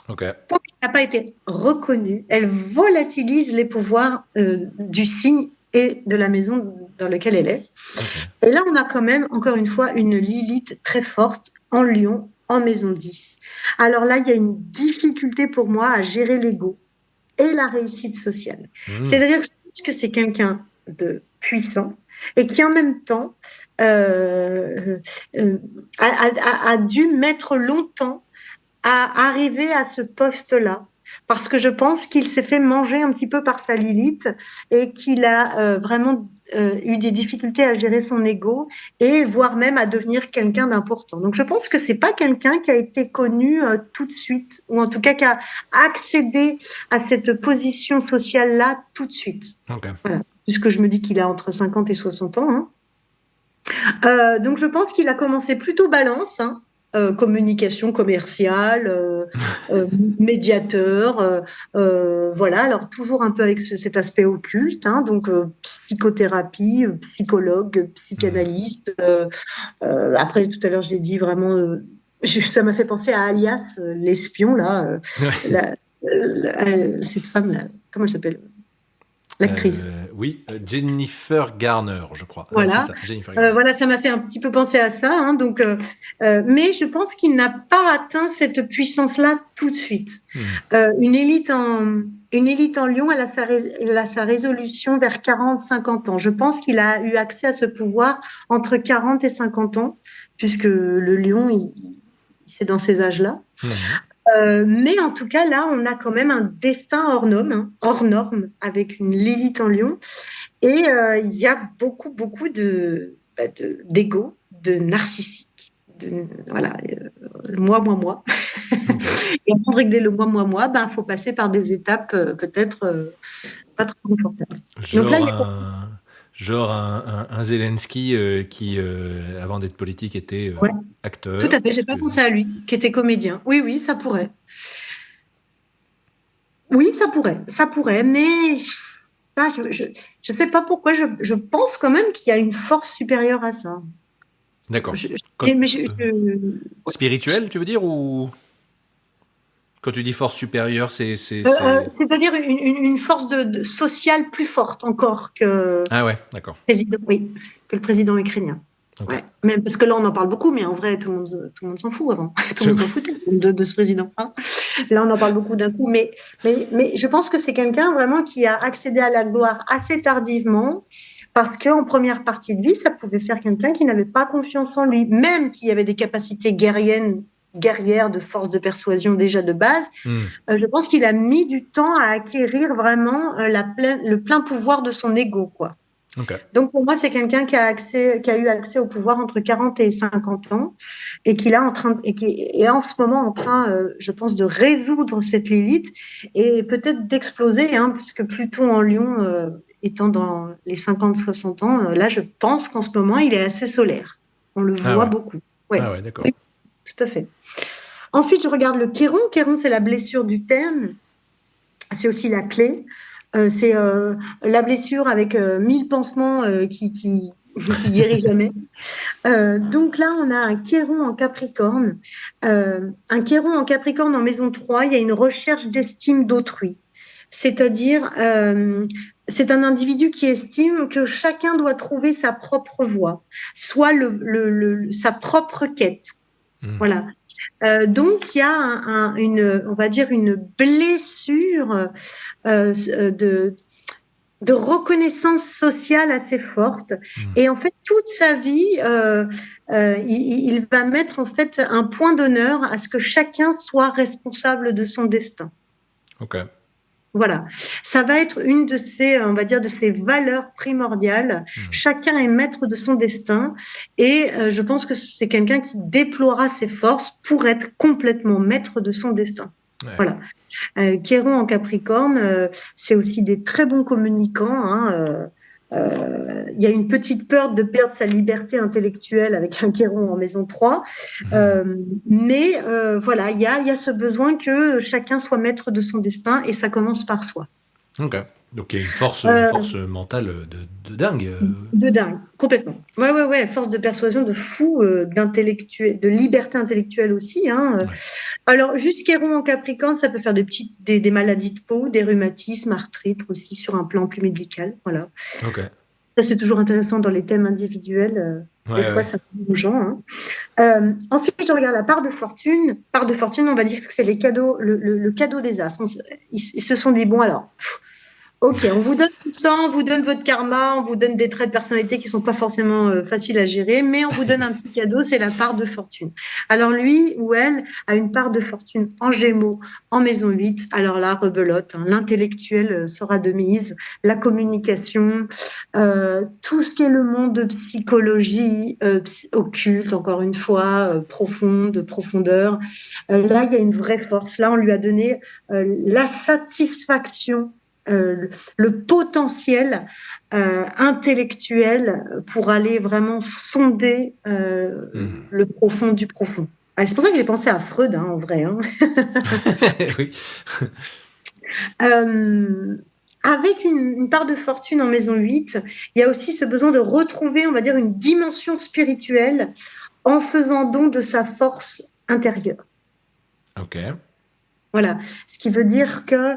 Ok. Tant qu'elle n'a pas été reconnue, elle volatilise les pouvoirs du signe et de la maison dans laquelle elle est. Ok. Et là, on a quand même, encore une fois, une Lilith très forte en Lion, en maison 10. Alors là, il y a une difficulté pour moi à gérer l'ego et la réussite sociale. C'est-à-dire que je pense que c'est quelqu'un de puissant et qui, en même temps, a dû mettre longtemps à arriver à ce poste-là. Parce que je pense qu'il s'est fait manger un petit peu par sa Lilith et qu'il a vraiment eu des difficultés à gérer son ego et voire même à devenir quelqu'un d'important. Donc je pense que c'est pas quelqu'un qui a été connu tout de suite, ou en tout cas qui a accédé à cette position sociale-là tout de suite. Ok. Voilà. Puisque je me dis qu'il a entre 50 et 60 ans. Hein. Donc je pense qu'il a commencé plutôt balance, hein. Communication commerciale, médiateur, voilà. Alors toujours un peu avec cet aspect occulte, hein, donc psychothérapie, psychologue, psychanalyste. Après tout à l'heure j'ai dit vraiment, ça m'a fait penser à Alias, l'espion là, cette femme là, comment elle s'appelle? L'actrice. Oui, Jennifer Garner, je crois. Voilà. C'est ça, Jennifer Garner. Voilà, ça m'a fait un petit peu penser à ça. Hein, donc, mais je pense qu'il n'a pas atteint cette puissance-là tout de suite. Une élite en Lion, elle a sa résolution vers 40-50 ans. Je pense qu'il a eu accès à ce pouvoir entre 40 et 50 ans, puisque le Lion, c'est dans ces âges-là. Mais en tout cas, là, on a quand même un destin hors norme, hein, hors norme, avec une Lilith en Lion. Et il y a beaucoup d'ego, de narcissique. Voilà, moi. Et pour régler le moi, ben, faut passer par des étapes peut-être pas très confortables. Genre, Donc là, un Zelensky qui, avant d'être politique, était ouais, acteur. tout à fait, j'ai pas pensé à lui, qui était comédien. Oui, ça pourrait. Oui, ça pourrait, mais je sais pas pourquoi, je pense quand même qu'il y a une force supérieure à ça. D'accord. Ouais. Spirituel, tu veux dire, ou quand tu dis force supérieure, c'est-à-dire une force sociale plus forte encore que Ah ouais, d'accord. que le président ukrainien. Okay. Ouais. Même parce que là, on en parle beaucoup, mais en vrai, tout le monde s'en fout avant. Tout le monde s'en foutait de ce président. Hein. Là, on en parle beaucoup d'un coup, mais je pense que c'est quelqu'un vraiment qui a accédé à la gloire assez tardivement, parce qu'en première partie de vie, ça pouvait faire quelqu'un qui n'avait pas confiance en lui, même qui avait des capacités guerrières de force de persuasion déjà de base. Je pense qu'il a mis du temps à acquérir vraiment le plein pouvoir de son ego, quoi. Okay. Donc pour moi, c'est quelqu'un qui a eu accès au pouvoir entre 40 et 50 ans et qui est en ce moment en train, je pense, de résoudre cette Lilith et peut-être d'exploser, hein, puisque Pluton en Lion étant dans les 50-60 ans, là, je pense qu'en ce moment, il est assez solaire. On le voit beaucoup. Ouais. Ah ouais, d'accord. Oui, tout à fait. Ensuite, je regarde le Chéron. Chéron, c'est la blessure du terme. C'est aussi la clé. C'est la blessure avec 1000 pansements qui guérit jamais. Donc là, on a un Chéron en Capricorne. Un Chéron en Capricorne en maison 3, il y a une recherche d'estime d'autrui. C'est-à-dire, c'est un individu qui estime que chacun doit trouver sa propre voie, soit sa propre quête. Voilà. Donc, il y a on va dire une blessure de reconnaissance sociale assez forte. Et en fait, toute sa vie, il va mettre en fait un point d'honneur à ce que chacun soit responsable de son destin. Ok. Voilà, ça va être une de ces, on va dire, de ces valeurs primordiales. Chacun est maître de son destin, et je pense que c'est quelqu'un qui déploiera ses forces pour être complètement maître de son destin. Ouais. Voilà. Chiron en Capricorne, c'est aussi des très bons communicants. Hein, il y a une petite peur de perdre sa liberté intellectuelle avec un Chiron en maison 3. Mais voilà, il y a ce besoin que chacun soit maître de son destin, et ça commence par soi. Ok. Donc il y a une force mentale de dingue. De dingue, complètement. Ouais, force de persuasion de fou, de liberté intellectuelle aussi. Hein. Ouais. Alors, juste Chiron en Capricorne, ça peut faire des maladies de peau, des rhumatismes, arthrite aussi, sur un plan plus médical. Voilà. Ok. Ça, c'est toujours intéressant dans les thèmes individuels. Des fois, ça plaît aux gens. Hein. Ensuite, je regarde la part de fortune. Part de fortune, on va dire que c'est les cadeaux, le cadeau des astres. Ils se sont dit, bon, alors, ok, on vous donne tout ça, on vous donne votre karma, on vous donne des traits de personnalité qui sont pas forcément faciles à gérer, mais on vous donne un petit cadeau, c'est la part de fortune. Alors lui ou elle a une part de fortune en Gémeaux, en maison 8. Alors là, rebelote, hein, l'intellectuel sera de mise, la communication, tout ce qui est le monde de psychologie, occulte, encore une fois, profonde, profondeur. Là, il y a une vraie force. Là, on lui a donné la satisfaction, le potentiel intellectuel pour aller vraiment sonder le profond du profond. Ah, c'est pour ça que j'ai pensé à Freud, hein, en vrai. Hein. Oui. Avec une part de fortune en maison 8, il y a aussi ce besoin de retrouver, on va dire, une dimension spirituelle en faisant don de sa force intérieure. Ok. Voilà, ce qui veut dire que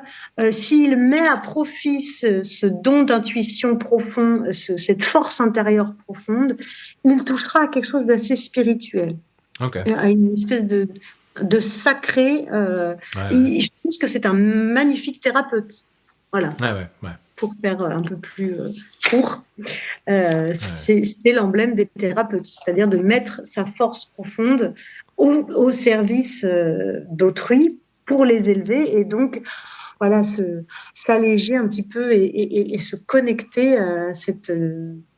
s'il met à profit ce don d'intuition profond, cette force intérieure profonde, il touchera à quelque chose d'assez spirituel, à une espèce de sacré. Je pense que c'est un magnifique thérapeute. Voilà. Pour faire un peu plus court, c'est l'emblème des thérapeutes, c'est-à-dire de mettre sa force profonde au service d'autrui, pour les élever, et donc voilà, s'alléger un petit peu et se connecter à cette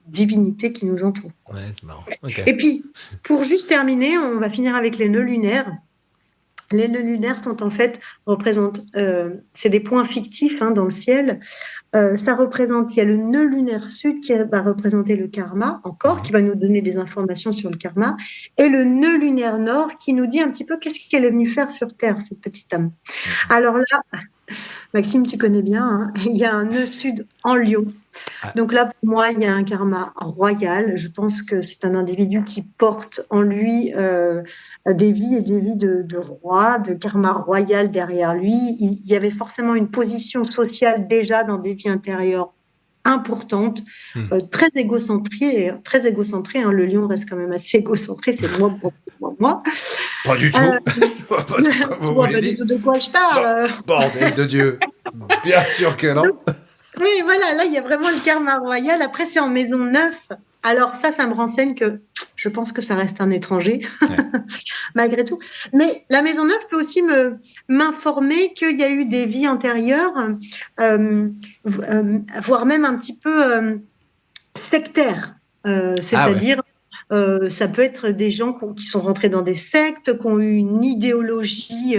divinité qui nous entoure. Ouais, c'est marrant. Okay. Et puis, pour juste terminer, on va finir avec les nœuds lunaires. Les nœuds lunaires sont en fait, c'est des points fictifs, hein, dans le ciel. Ça représente, il y a le nœud lunaire sud qui va représenter le karma, encore, qui va nous donner des informations sur le karma, et le nœud lunaire nord qui nous dit un petit peu qu'est-ce qu'elle est venue faire sur Terre, cette petite âme. Alors là, Maxime, tu connais bien, hein, il y a un nœud sud en Lion. Donc là, pour moi, il y a un karma royal. Je pense que c'est un individu qui porte en lui des vies et des vies de roi, de karma royal derrière lui. Il y avait forcément une position sociale déjà dans des vies intérieures importantes, très égocentrée. Hein. Le lion reste quand même assez égocentré. C'est moi. Pas du tout. Pas de quoi vous voulez dire. De quoi je parle. Bordel de Dieu. Bien sûr que non. Oui, voilà, là, il y a vraiment le karma royal. Après, c'est en maison 9. Alors ça me renseigne que je pense que ça reste un étranger, malgré tout. Mais la maison 9 peut aussi m'informer qu'il y a eu des vies antérieures, voire même un petit peu sectaires. C'est-à-dire... ça peut être des gens qui sont rentrés dans des sectes, qui ont eu une idéologie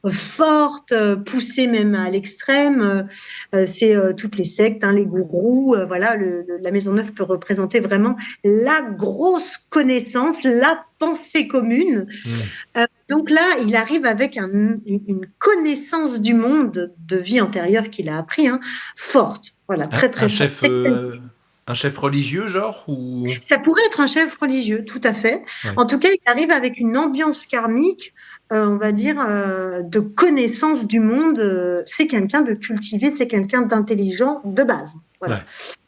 forte, poussée même à l'extrême. C'est toutes les sectes, hein, les gourous. Voilà, la maison 9 peut représenter vraiment la grosse connaissance, la pensée commune. Donc là, il arrive avec une connaissance du monde de vie antérieure qu'il a appris, hein, forte. Voilà, très forte. Un chef religieux, genre ou... Ça pourrait être un chef religieux, tout à fait. Ouais. En tout cas, il arrive avec une ambiance karmique, on va dire, de connaissance du monde. C'est quelqu'un de cultivé, c'est quelqu'un d'intelligent de base. Voilà.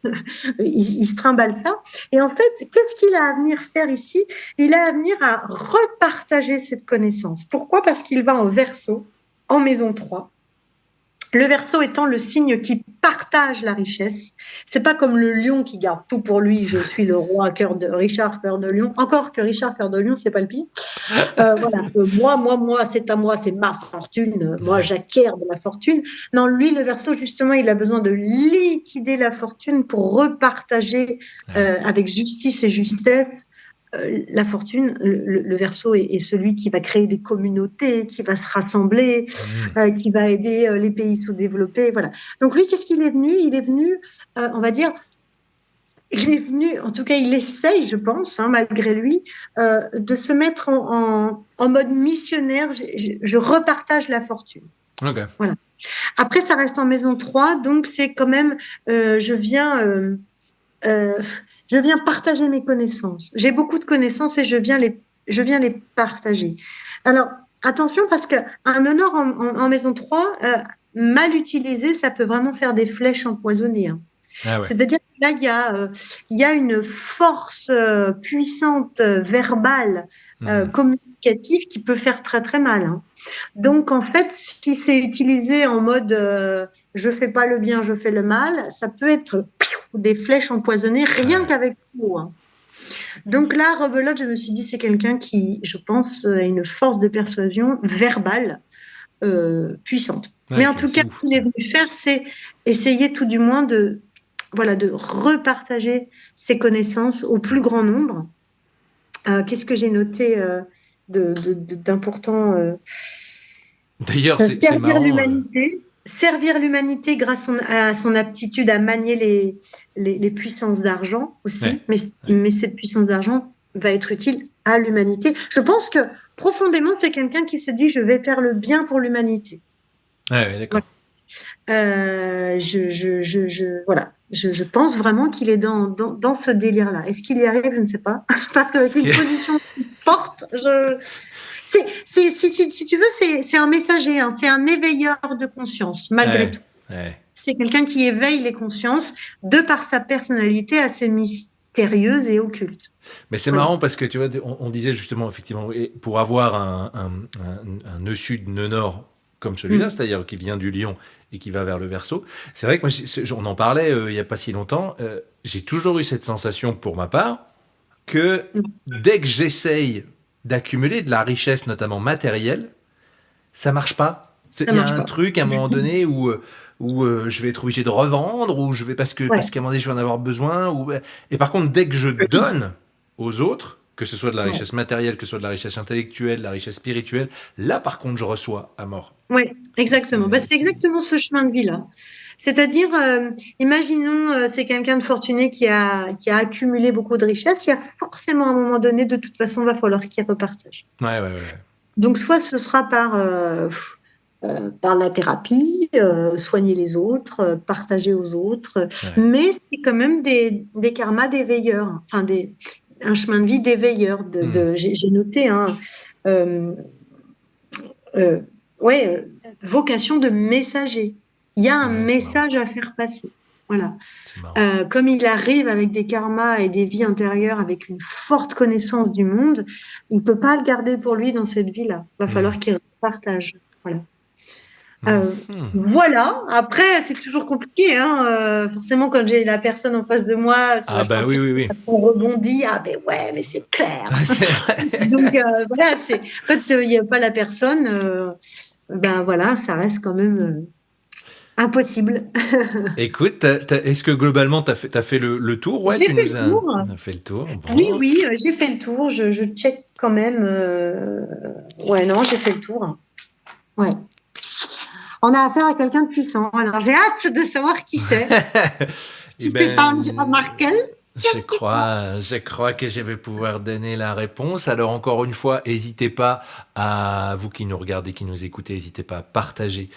Ouais. Il se trimballe ça. Et en fait, qu'est-ce qu'il a à venir faire ici? Il a à venir à repartager cette connaissance. Pourquoi? Parce qu'il va en Verseau, en maison 3. Le Verseau étant le signe qui partage la richesse. C'est pas comme le lion qui garde tout pour lui. Je suis le roi, Richard, cœur de lion. Encore que Richard, cœur de lion, c'est pas le pire. Voilà. Moi, c'est à moi, c'est ma fortune. Moi, j'acquiers de la fortune. Non, lui, le Verseau, justement, il a besoin de liquider la fortune pour repartager avec justice et justesse la fortune. Le Verseau est celui qui va créer des communautés, qui va se rassembler, qui va aider les pays sous-développés. Voilà. Donc lui, qu'est-ce qu'il est venu? Il est venu, on va dire, il est venu, en tout cas, il essaye, je pense, malgré lui, de se mettre en mode missionnaire. Je repartage la fortune. Okay. Voilà. Après, ça reste en maison 3, donc c'est quand même, je viens partager mes connaissances. J'ai beaucoup de connaissances et je viens les partager. Alors, attention, parce qu'un honneur en maison 3, mal utilisé, ça peut vraiment faire des flèches empoisonnées. Ah ouais. C'est-à-dire que là, il y a une force puissante, verbale, communicative, qui peut faire très, très mal. Donc, en fait, si c'est utilisé en mode je fais pas le bien, je fais le mal, ça peut être des flèches empoisonnées rien qu'avec le mot. Donc là, rebelote, je me suis dit, c'est quelqu'un qui, je pense, a une force de persuasion verbale puissante. Mais en tout cas, ce qu'il est venu faire, c'est essayer tout du moins de repartager ses connaissances au plus grand nombre. Qu'est-ce que j'ai noté d'important D'ailleurs, c'est marrant. Servir l'humanité grâce à son aptitude à manier les puissances d'argent aussi. Mais cette puissance d'argent va être utile à l'humanité. Je pense que profondément, c'est quelqu'un qui se dit « je vais faire le bien pour l'humanité ». Ouais, d'accord. Voilà. Je pense vraiment qu'il est dans ce délire-là. Est-ce qu'il y arrive? Je ne sais pas. Parce qu'avec une position forte, si tu veux, c'est un messager, c'est un éveilleur de conscience, malgré tout. Ouais. C'est quelqu'un qui éveille les consciences de par sa personnalité assez mystérieuse et occulte. Mais c'est marrant parce que tu vois, on disait justement, effectivement, pour avoir un nœud sud, nœud nord comme celui-là, c'est-à-dire qui vient du lion et qui va vers le Verseau. C'est vrai que moi, on en parlait il n'y a pas si longtemps, j'ai toujours eu cette sensation pour ma part que dès que j'essaye d'accumuler de la richesse, notamment matérielle, ça marche pas. Il y a un truc à un moment donné où je vais être obligé de revendre, ou je vais parce qu'à un moment donné je vais en avoir besoin. Et par contre, dès que je donne aux autres, que ce soit de la richesse matérielle, que ce soit de la richesse intellectuelle, de la richesse spirituelle, là par contre je reçois à mort. Oui, exactement. C'est exactement ce chemin de vie-là. C'est-à-dire, imaginons, c'est quelqu'un de fortuné qui a accumulé beaucoup de richesses. Il y a forcément à un moment donné, de toute façon, il va falloir qu'il repartage. Ouais. Donc, soit ce sera par la thérapie, soigner les autres, partager aux autres, mais c'est quand même des karmas d'éveilleurs, enfin un chemin de vie d'éveilleurs. J'ai noté, vocation de messager. Il y a un message à faire passer. Voilà. Comme il arrive avec des karmas et des vies intérieures, avec une forte connaissance du monde, il ne peut pas le garder pour lui dans cette vie-là. Il va falloir qu'il partage. Voilà. Voilà. Après, c'est toujours compliqué. Forcément, quand j'ai la personne en face de moi, oui. On rebondit. Mais c'est clair. Donc, voilà, quand il n'y a pas la personne, voilà, ça reste quand même impossible. Écoute, est-ce que globalement, tu as fait le tour? Ouais, j'ai fait le tour. On a fait le tour. Bon. Oui, j'ai fait le tour. Je check quand même. J'ai fait le tour. Ouais. On a affaire à quelqu'un de puissant. Alors, j'ai hâte de savoir qui c'est. Si c'est pas Angela Merkel. Je crois que je vais pouvoir donner la réponse. Alors, encore une fois, n'hésitez pas à, vous qui nous regardez, qui nous écoutez, n'hésitez pas à partager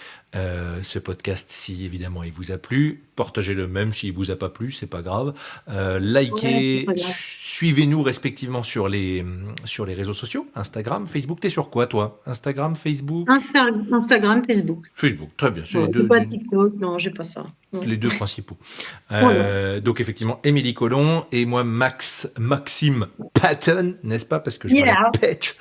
ce podcast si évidemment il vous a plu. Partagez-le même s'il vous a pas plu, c'est pas grave. Likez, suivez-nous respectivement sur les réseaux sociaux, Instagram, Facebook. T'es sur quoi toi? Instagram, Facebook? Instagram, Facebook. Facebook, très bien. Pas TikTok, non, j'ai pas ça. Les deux principaux. Voilà. Donc effectivement, Émilie Colomb et moi Maxime Patton, n'est-ce pas? Parce que je me la Yeah. pète.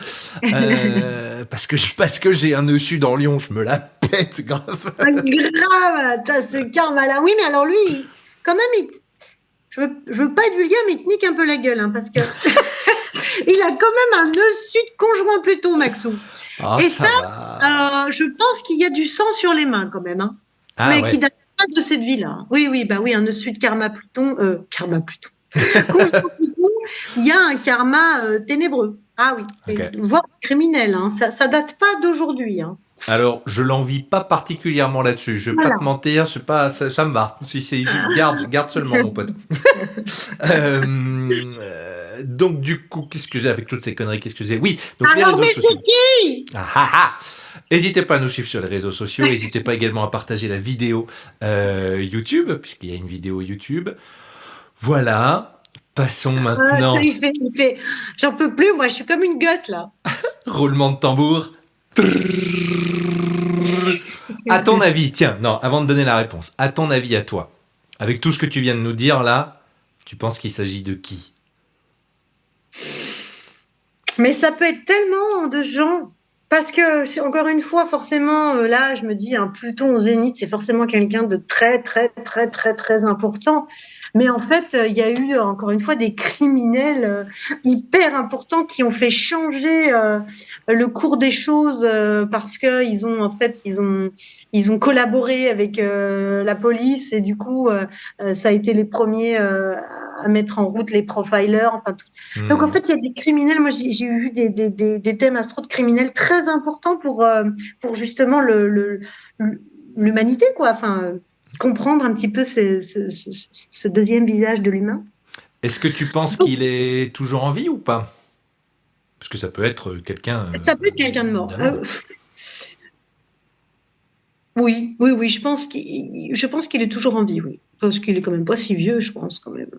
Parce que j'ai un dessus dans Lyon, je me la pète grave. Ah, grave, t'as ce karma-là. Oui, mais alors lui, quand même, je veux pas être vulgaire, mais il te nique un peu la gueule, hein, parce que il a quand même un nœud sud conjoint Pluton, Maxou. Ah, Et ça ça, va. je pense qu'il y a du sang sur les mains quand même, hein, Ah mais qui ouais. date pas de cette vie-là. Oui, oui, bah oui, un nœud sud karma Pluton. Conjoint Pluton, il y a un karma ténébreux. Ah oui, Ok. voire criminel. Hein. Ça date pas d'aujourd'hui. Hein. Alors, je l'envie pas particulièrement là-dessus. Je vais pas Voilà. te mentir, c'est pas, ça me va. Si c'est juste, garde seulement, mon pote. Donc, du coup, qu'est-ce que j'ai avec toutes ces conneries? Qu'est-ce que j'ai? Oui, donc les Alors, réseaux mais sociaux. c'est qui? Ah, ah, ah. N'hésitez pas à nous suivre sur les réseaux sociaux. N'hésitez pas également à partager la vidéo YouTube, puisqu'il y a une vidéo YouTube. Voilà. Passons maintenant. Il fait. J'en peux plus, moi, je suis comme une gosse, là. Roulement de tambour. À ton avis, tiens, non, avant de donner la réponse, à ton avis à toi, avec tout ce que tu viens de nous dire là, tu penses qu'il s'agit de qui? Mais ça peut être tellement de gens. Parce que, encore une fois, forcément, là, je me dis, un Pluton au zénith, c'est forcément quelqu'un de très, très, très, très, très important. Mais en fait, il y a eu, encore une fois, des criminels hyper importants qui ont fait changer le cours des choses parce que ils ont collaboré avec la police et du coup, ça a été les premiers à mettre en route les profilers. Enfin, donc en fait, il y a des criminels. Moi, j'ai vu des thèmes astro de criminels très importants pour justement l'humanité, quoi. Enfin, comprendre un petit peu ce deuxième visage de l'humain. Est-ce que tu penses Donc, qu'il est toujours en vie ou pas? Parce que ça peut être quelqu'un ça peut être quelqu'un de mort. d'avant. Oui, oui, oui. Je pense qu'il est toujours en vie, oui, parce qu'il est quand même pas si vieux, je pense quand même.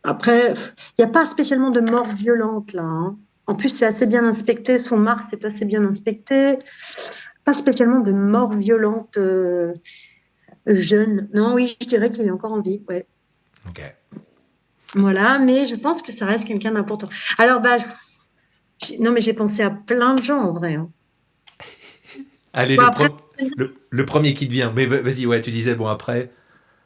Après, il n'y a pas spécialement de mort violente là. Hein. En plus, c'est assez bien inspecté. Son Mars est assez bien inspecté. Pas spécialement de mort violente jeune. Non, oui, je dirais qu'il est encore en vie. Ouais. Ok. Voilà, mais je pense que ça reste quelqu'un d'important. Alors, bah, non, mais j'ai pensé à plein de gens en vrai. Hein. Allez, Bon, après, le premier qui te vient. Mais vas-y, ouais, tu disais, bon, après.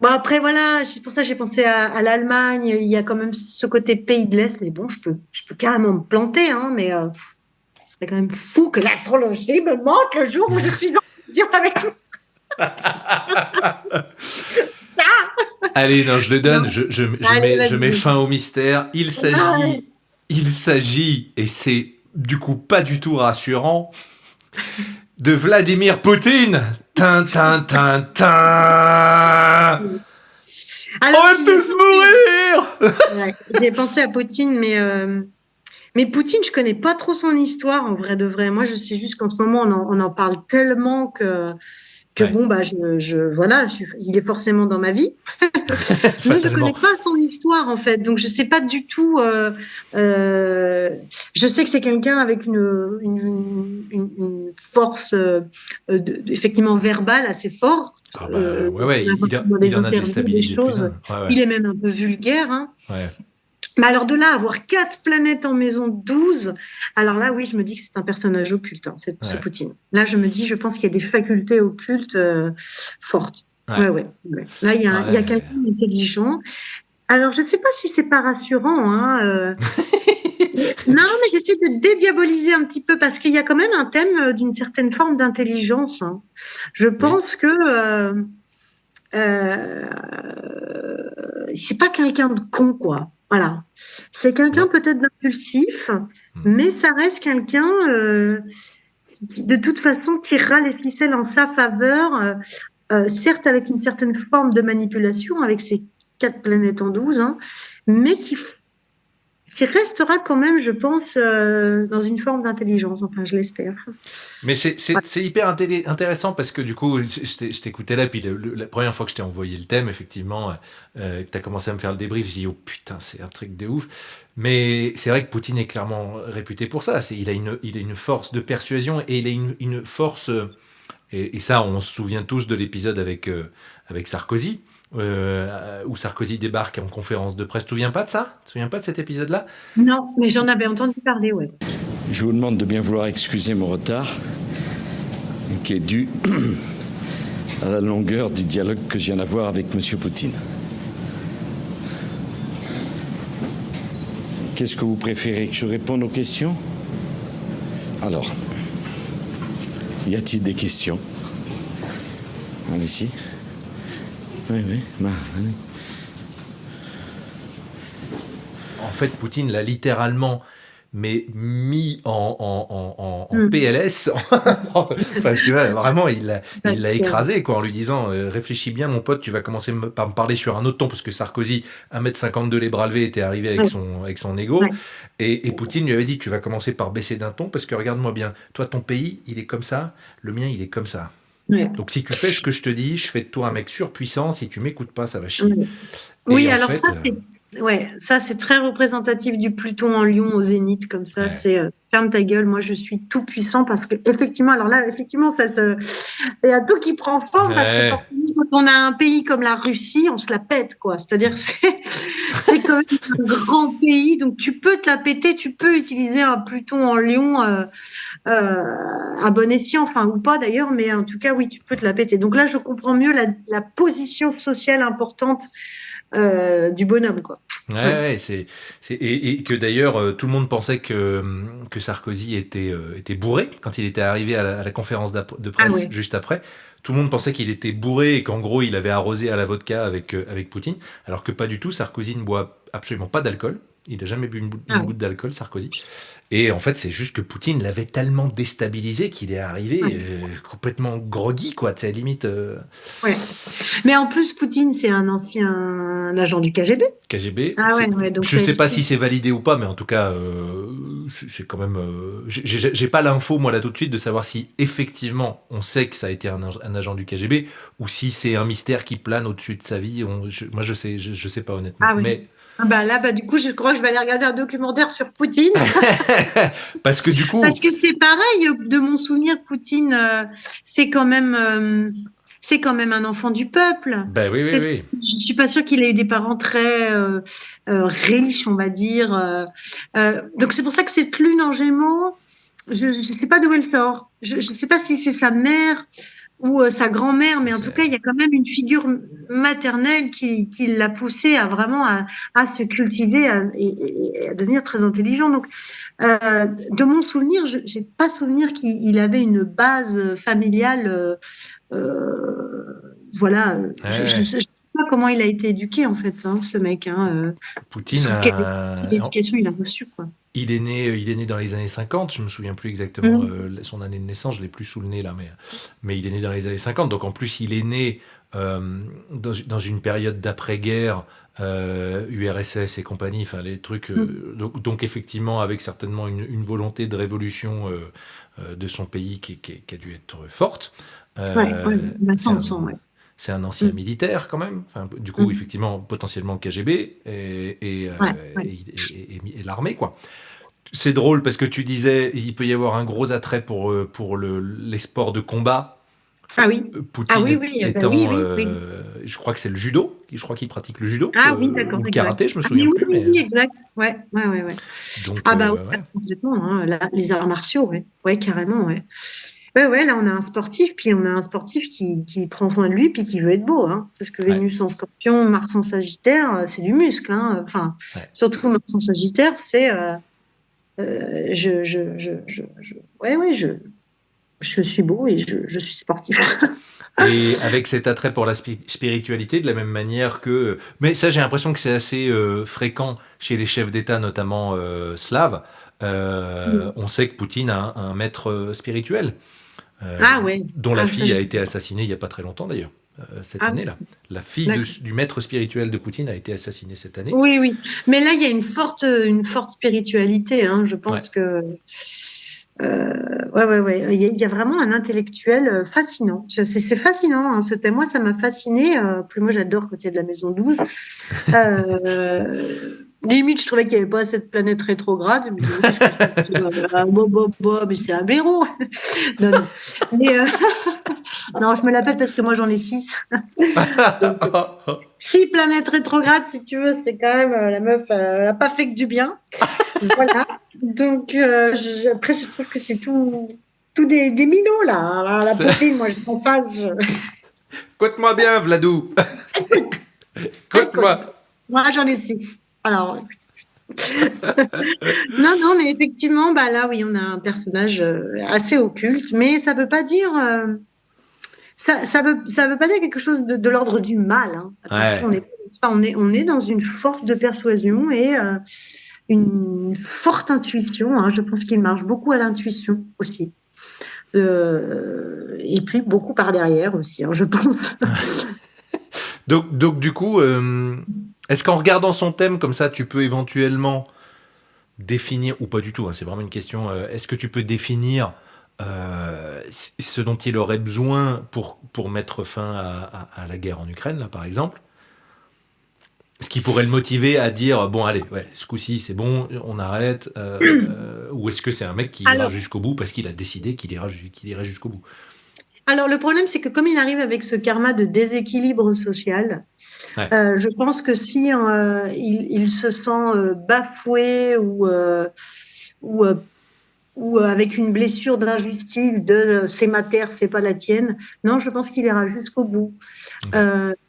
voilà, c'est pour ça que j'ai pensé à l'Allemagne. Il y a quand même ce côté pays de l'Est, mais bon, je peux carrément me planter, hein, mais c'est quand même fou que l'astrologie me manque le jour où je suis en fusion avec vous. Allez, non, je le donne. Non. Allez, Je mets vas-y. fin au mystère. Ouais. Il s'agit, et c'est du coup pas du tout rassurant, de Vladimir Poutine. Tin, tin, tin, tin. On Alors, va tous mourir. ouais, j'ai pensé à Poutine, mais Poutine, je connais pas trop son histoire en vrai de vrai. Moi, je sais juste qu'en ce moment, on en parle tellement que Ouais, bon, bah, voilà, il est forcément dans ma vie. Mais je connais fatalement. pas son histoire en fait, donc je sais pas du tout. Je sais que c'est quelqu'un avec une force effectivement verbale assez forte. Ah bah ouais, ouais, Dans il les en a interviews, des déstabilisé plus choses. d'un. Ouais, ouais, Il est même un peu vulgaire. Hein. ouais. Mais alors de là, avoir 4 planètes en maison 12, alors là, oui, je me dis que c'est un personnage occulte, hein, ce Ouais, Poutine. Là, je me dis, je pense qu'il y a des facultés occultes fortes. ouais, Ouais, ouais, ouais. Là, il y a ouais. quelqu'un d'intelligent. Alors, je ne sais pas si c'est pas rassurant. Hein, non, mais j'essaie de dédiaboliser un petit peu parce qu'il y a quand même un thème d'une certaine forme d'intelligence. Hein. Je Oui. pense que euh, c'est pas quelqu'un de con, quoi. Voilà. C'est quelqu'un Non. peut-être d'impulsif, Hmm. mais ça reste quelqu'un qui, de toute façon, tirera les ficelles en sa faveur, certes avec une certaine forme de manipulation, avec ses 4 planètes en 12, hein, mais qui restera quand même, je pense, dans une forme d'intelligence. Enfin, je l'espère. Mais Ouais. c'est hyper intéressant parce que du coup, je t'écoutais là, puis la première fois que je t'ai envoyé le thème, effectivement, que tu as commencé à me faire le débrief, j'ai dit, oh putain, c'est un truc de ouf. Mais c'est vrai que Poutine est clairement réputé pour ça. Il a une force de persuasion et il a une force Et ça, on se souvient tous de l'épisode avec Sarkozy, où Sarkozy débarque en conférence de presse. Tu te souviens pas de ça? Tu te souviens pas de cet épisode-là? Non, mais j'en avais entendu parler, ouais. Je vous demande de bien vouloir excuser mon retard, qui est dû à la longueur du dialogue que je viens d'avoir avec M. Poutine. Qu'est-ce que vous préférez, que je réponde aux questions? Alors, y a-t-il des questions? Allez-y. Oui, allez. En fait, Poutine l'a littéralement mis en PLS. Enfin, tu vois, vraiment, il l'a écrasé, quoi, en lui disant réfléchis bien, mon pote, tu vas commencer par me parler sur un autre ton, parce que Sarkozy, 1m52, les bras levés, était arrivé avec son ego. Ouais. Et Poutine lui avait dit tu vas commencer par baisser d'un ton, parce que regarde-moi bien, toi, ton pays, il est comme ça, le mien, il est comme ça. Ouais. Donc, si tu fais ce que je te dis, je fais de toi un mec surpuissant. Si tu m'écoutes pas, ça va chier. Oui, alors ça, c'est... Ouais, ça c'est très représentatif du Pluton en Lion au Zénith, comme ça, c'est ferme ta gueule, moi je suis tout puissant, parce que effectivement, alors là, effectivement, il y a tout qui prend forme, parce que quand on a un pays comme la Russie, on se la pète, quoi. C'est-à-dire que c'est quand même un grand pays, donc tu peux te la péter, tu peux utiliser un Pluton en Lion à bon escient, enfin, ou pas d'ailleurs, mais en tout cas, oui, tu peux te la péter. Donc là, je comprends mieux la position sociale importante du bonhomme, quoi. Ouais, et que d'ailleurs tout le monde pensait que Sarkozy était bourré quand il était arrivé à la conférence de presse juste après. Tout le monde pensait qu'il était bourré et qu'en gros il avait arrosé à la vodka avec Poutine, alors que pas du tout. Sarkozy ne boit absolument pas d'alcool. Il n'a jamais bu une goutte d'alcool, Sarkozy. Et en fait, c'est juste que Poutine l'avait tellement déstabilisé qu'il est arrivé complètement groggy, quoi. Tu sais, limite. Ouais. Mais en plus, Poutine, c'est un ancien agent du KGB. KGB. Ah ouais, donc je ne sais pas si c'est validé ou pas, mais en tout cas, c'est quand même. J'ai pas l'info, moi, là, tout de suite, de savoir si effectivement on sait que ça a été un agent du KGB ou si c'est un mystère qui plane au-dessus de sa vie. Moi, je sais pas, honnêtement. Ah oui. Mais. Du coup, je crois que je vais aller regarder un documentaire sur Poutine. Parce que du coup. Parce que c'est pareil, de mon souvenir, Poutine, c'est quand même un enfant du peuple. Ben oui. Je suis pas sûre qu'il ait eu des parents très riches, on va dire. Donc c'est pour ça que cette lune en Gémeaux, je sais pas d'où elle sort. Je sais pas si c'est sa mère ou sa grand-mère, mais en tout cas, il y a quand même une figure maternelle qui l'a poussé à vraiment à se cultiver et à devenir très intelligent. Donc, de mon souvenir, j'ai pas souvenir qu'il avait une base familiale. Voilà. Je sais pas comment il a été éduqué, en fait, ce mec. Poutine quelle éducation il a reçue, quoi. Il est né dans les années 50, je me souviens plus exactement son année de naissance, je l'ai plus sous le nez là, mais il est né dans les années 50, donc en plus il est né dans une période d'après-guerre, URSS et compagnie, enfin les trucs, donc effectivement avec certainement une volonté de révolution de son pays qui a dû être forte. C'est un ancien militaire quand même. Enfin, du coup, effectivement, potentiellement KGB et l'armée, quoi. C'est drôle parce que tu disais il peut y avoir un gros attrait pour les sports de combat. Ah oui. Poutine étant, je crois que c'est le judo. Je crois qu'il pratique le judo. Ah oui, d'accord. Ou le karaté, je me souviens plus. Oui, exact. Ouais. Donc, complètement. Hein, les arts martiaux, ouais, carrément, ouais. Ouais, là, on a un sportif, puis on a un sportif qui prend soin de lui, puis qui veut être beau, hein. Parce que Vénus en Scorpion, Mars en Sagittaire, c'est du muscle, hein. Enfin, surtout Mars en Sagittaire, c'est je suis beau et je suis sportif. Et avec cet attrait pour la spiritualité, de la même manière que... Mais ça, j'ai l'impression que c'est assez fréquent chez les chefs d'État, notamment slaves. On sait que Poutine a un maître spirituel. Dont la fille a été assassinée il n'y a pas très longtemps d'ailleurs, cette année-là. La fille du maître spirituel de Poutine a été assassinée cette année. Oui. Mais là, il y a une forte spiritualité. Hein. Je pense que... Il y a vraiment un intellectuel fascinant. C'est fascinant, hein, ce thème. Moi, ça m'a fasciné. Puis moi, j'adore quand il y a de la maison 12. Limite, je trouvais qu'il n'y avait pas assez de planètes rétrogrades. Je me disais, mais c'est un blaireau. Non, non. Mais, non, je me la pète parce que moi, j'en ai 6. Donc, 6 planètes rétrogrades, si tu veux, c'est quand même, la meuf, elle n'a pas fait que du bien. Voilà. Donc, après, je trouve que c'est tout des minots, là. La poitrine, moi, je m'en passe. Écoute-moi bien, Vladou. Écoute-moi. Moi, j'en ai 6. Alors, non, mais effectivement, bah là, oui, on a un personnage assez occulte, mais ça veut pas dire, ça veut pas dire quelque chose de l'ordre du mal. Hein. Attention, on est dans une force de persuasion et une forte intuition. Hein. Je pense qu'il marche beaucoup à l'intuition aussi. Et puis beaucoup par derrière aussi, hein, je pense. Donc du coup, est-ce qu'en regardant son thème comme ça, tu peux éventuellement définir, ou pas du tout, hein, c'est vraiment une question, est-ce que tu peux définir ce dont il aurait besoin pour mettre fin à la guerre en Ukraine, là, par exemple? Ce qui pourrait le motiver à dire, bon, allez, ouais, ce coup-ci, c'est bon, on arrête, ou est-ce que c'est un mec qui ira jusqu'au bout parce qu'il a décidé qu'il irait jusqu'au bout? Alors, le problème, c'est que comme il arrive avec ce karma de déséquilibre social, je pense que si il se sent bafoué ou avec une blessure d'injustice de c'est ma terre, c'est pas la tienne, non, je pense qu'il ira jusqu'au bout.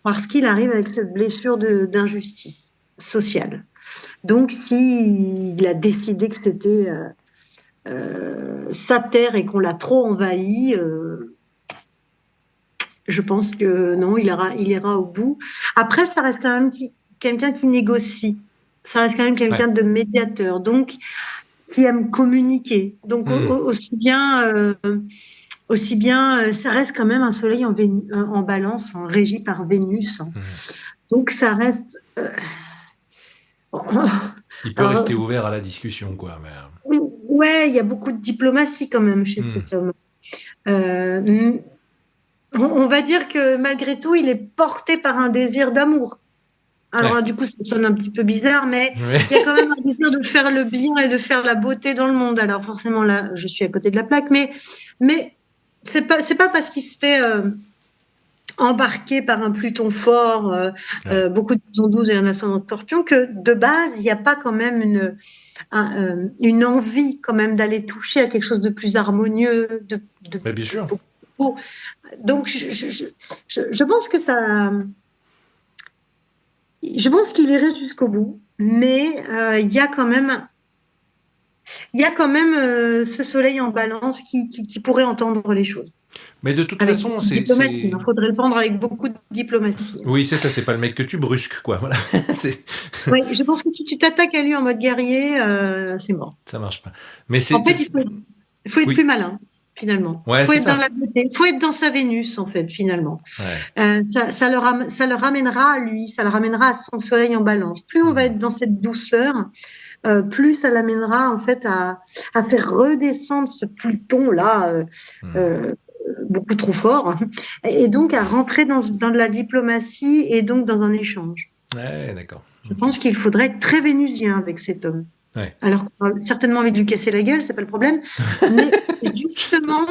Parce qu'il arrive avec cette blessure d'injustice sociale. Donc, s'il a décidé que c'était sa terre et qu'on l'a trop envahi, je pense que non, il ira au bout. Après, ça reste quand même quelqu'un qui négocie. Ça reste quand même quelqu'un de médiateur, donc qui aime communiquer. Donc aussi bien, ça reste quand même un soleil en balance, régi par Vénus. Donc ça reste. Il peut rester ouvert à la discussion, quoi. Mais... Ouais, il y a beaucoup de diplomatie quand même chez cet homme. On va dire que malgré tout, il est porté par un désir d'amour. Alors du coup, ça sonne un petit peu bizarre, mais il y a quand même un désir de faire le bien et de faire la beauté dans le monde. Alors forcément, là, je suis à côté de la plaque, mais c'est pas parce qu'il se fait embarqué par un Pluton fort, beaucoup de maison 12 et un ascendant Scorpion, que de base, il n'y a pas quand même une envie quand même d'aller toucher à quelque chose de plus harmonieux. Mais bien sûr. Donc, je pense que ça... Je pense qu'il irait jusqu'au bout, mais il y a quand même... ce soleil en balance qui pourrait entendre les choses. Mais de toute façon, il faudrait le prendre avec beaucoup de diplomatie. Oui, c'est ça, c'est pas le mec que tu brusques, quoi. Voilà. Oui, je pense que si tu t'attaques à lui en mode guerrier, c'est mort. Ça marche pas. Mais en fait, il faut être plus malin, finalement. Il faut être dans la beauté. Il faut être dans sa Vénus, en fait, finalement. Ça le ramènera à lui, ça le ramènera à son soleil en balance. Plus on va être dans cette douceur, plus ça l'amènera, en fait, à faire redescendre ce Pluton-là, beaucoup trop fort, et donc à rentrer dans de la diplomatie et donc dans un échange. Ouais, d'accord. Je pense qu'il faudrait être très vénusien avec cet homme. Alors qu'on a certainement envie de lui casser la gueule, c'est pas le problème. Mais justement,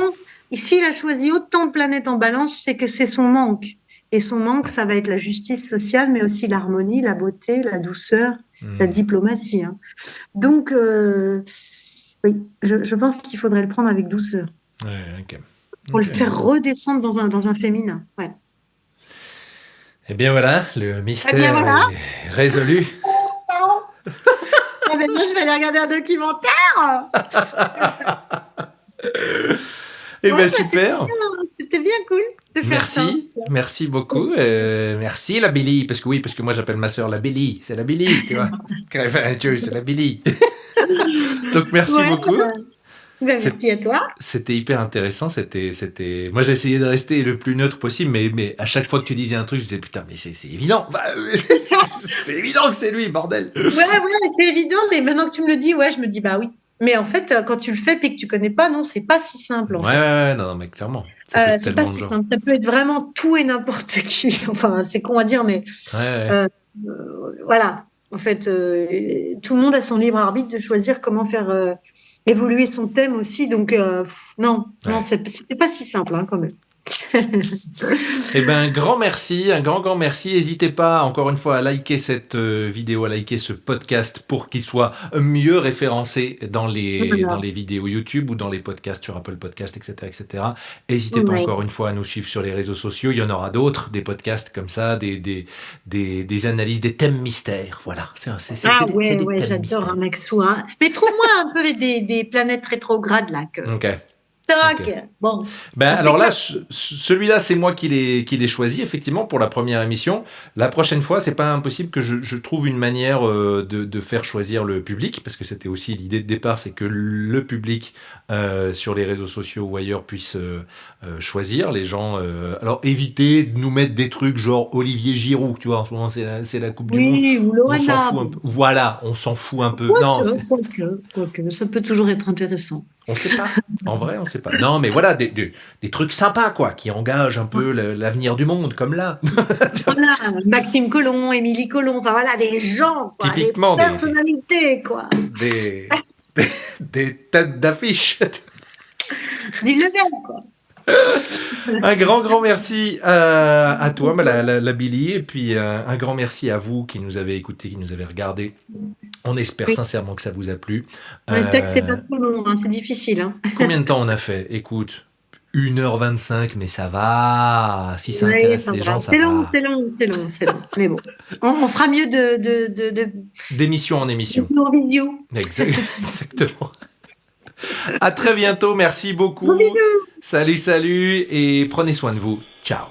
ici, il a choisi autant de planètes en balance, c'est que c'est son manque. Et son manque, ça va être la justice sociale, mais aussi l'harmonie, la beauté, la douceur, la diplomatie. Hein. Donc, oui, je pense qu'il faudrait le prendre avec douceur. Pour le faire redescendre dans un féminin. Ouais. Eh bien voilà, le mystère est résolu. Moi, je vais aller regarder un documentaire. Eh bien super. C'était bien cool de faire ça. Merci beaucoup. Merci la Billy, parce que moi j'appelle ma sœur la Billy. C'est la Billy, tu vois. C'est la Billy. Donc merci beaucoup. Merci à toi. C'était hyper intéressant. Moi, j'ai essayé de rester le plus neutre possible, mais à chaque fois que tu disais un truc, je disais putain, mais c'est évident. C'est évident que c'est lui, bordel. Ouais, c'est évident, mais maintenant que tu me le dis, je me dis bah oui. Mais en fait, quand tu le fais et que tu connais pas, non, c'est pas si simple. Non, mais clairement. C'est pas si simple. Ça peut être vraiment tout et n'importe qui. Enfin, c'est con à dire, mais voilà. En fait, tout le monde a son libre arbitre de choisir comment faire évoluer son thème aussi. Donc, non, c'était pas si simple quand même. Eh ben, un grand merci. N'hésitez pas, encore une fois, à liker cette vidéo, à liker ce podcast pour qu'il soit mieux référencé dans les vidéos YouTube ou dans les podcasts sur Apple Podcasts, etc., etc. N'hésitez pas encore une fois à nous suivre sur les réseaux sociaux. Il y en aura d'autres, des podcasts comme ça, des analyses, des thèmes mystères. Voilà. C'est ouais, j'adore, Max, tout. Hein. Mais trouve-moi un peu des planètes rétrogrades là. Ok. Okay. Bon. Ben alors là, celui-là, c'est moi qui l'ai choisi effectivement pour la première émission. La prochaine fois, c'est pas impossible que je trouve une manière de faire choisir le public, parce que c'était aussi l'idée de départ, c'est que le public sur les réseaux sociaux ou ailleurs puisse choisir. Les gens, alors évitez de nous mettre des trucs genre Olivier Giroud, tu vois. En ce moment, c'est la Coupe du Monde. Oui, ou on s'en fout un peu. Voilà, on s'en fout un peu. Quoique, ça peut toujours être intéressant. On sait pas. En vrai, on sait pas. Non, mais voilà, des trucs sympas, quoi, qui engagent un peu l'avenir du monde, comme là. Voilà, Maxime Colomb, Émilie Colomb, enfin voilà, des gens, quoi. Typiquement, des personnalités, quoi. Des têtes d'affiche. Dis-le même, quoi. Un grand merci à toi, la Billy, et puis un grand merci à vous qui nous avez écoutés, qui nous avez regardés. On espère sincèrement que ça vous a plu. J'espère que c'est pas trop long, hein, c'est difficile. Hein. Combien de temps on a fait ? Écoute, 1h25, mais ça va. Si ça intéresse les gens, ça va. C'est long. Mais bon, on fera mieux d'émission en émission. En vidéo. Exactement. À très bientôt, merci beaucoup. Salut, et prenez soin de vous. Ciao.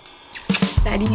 Salut.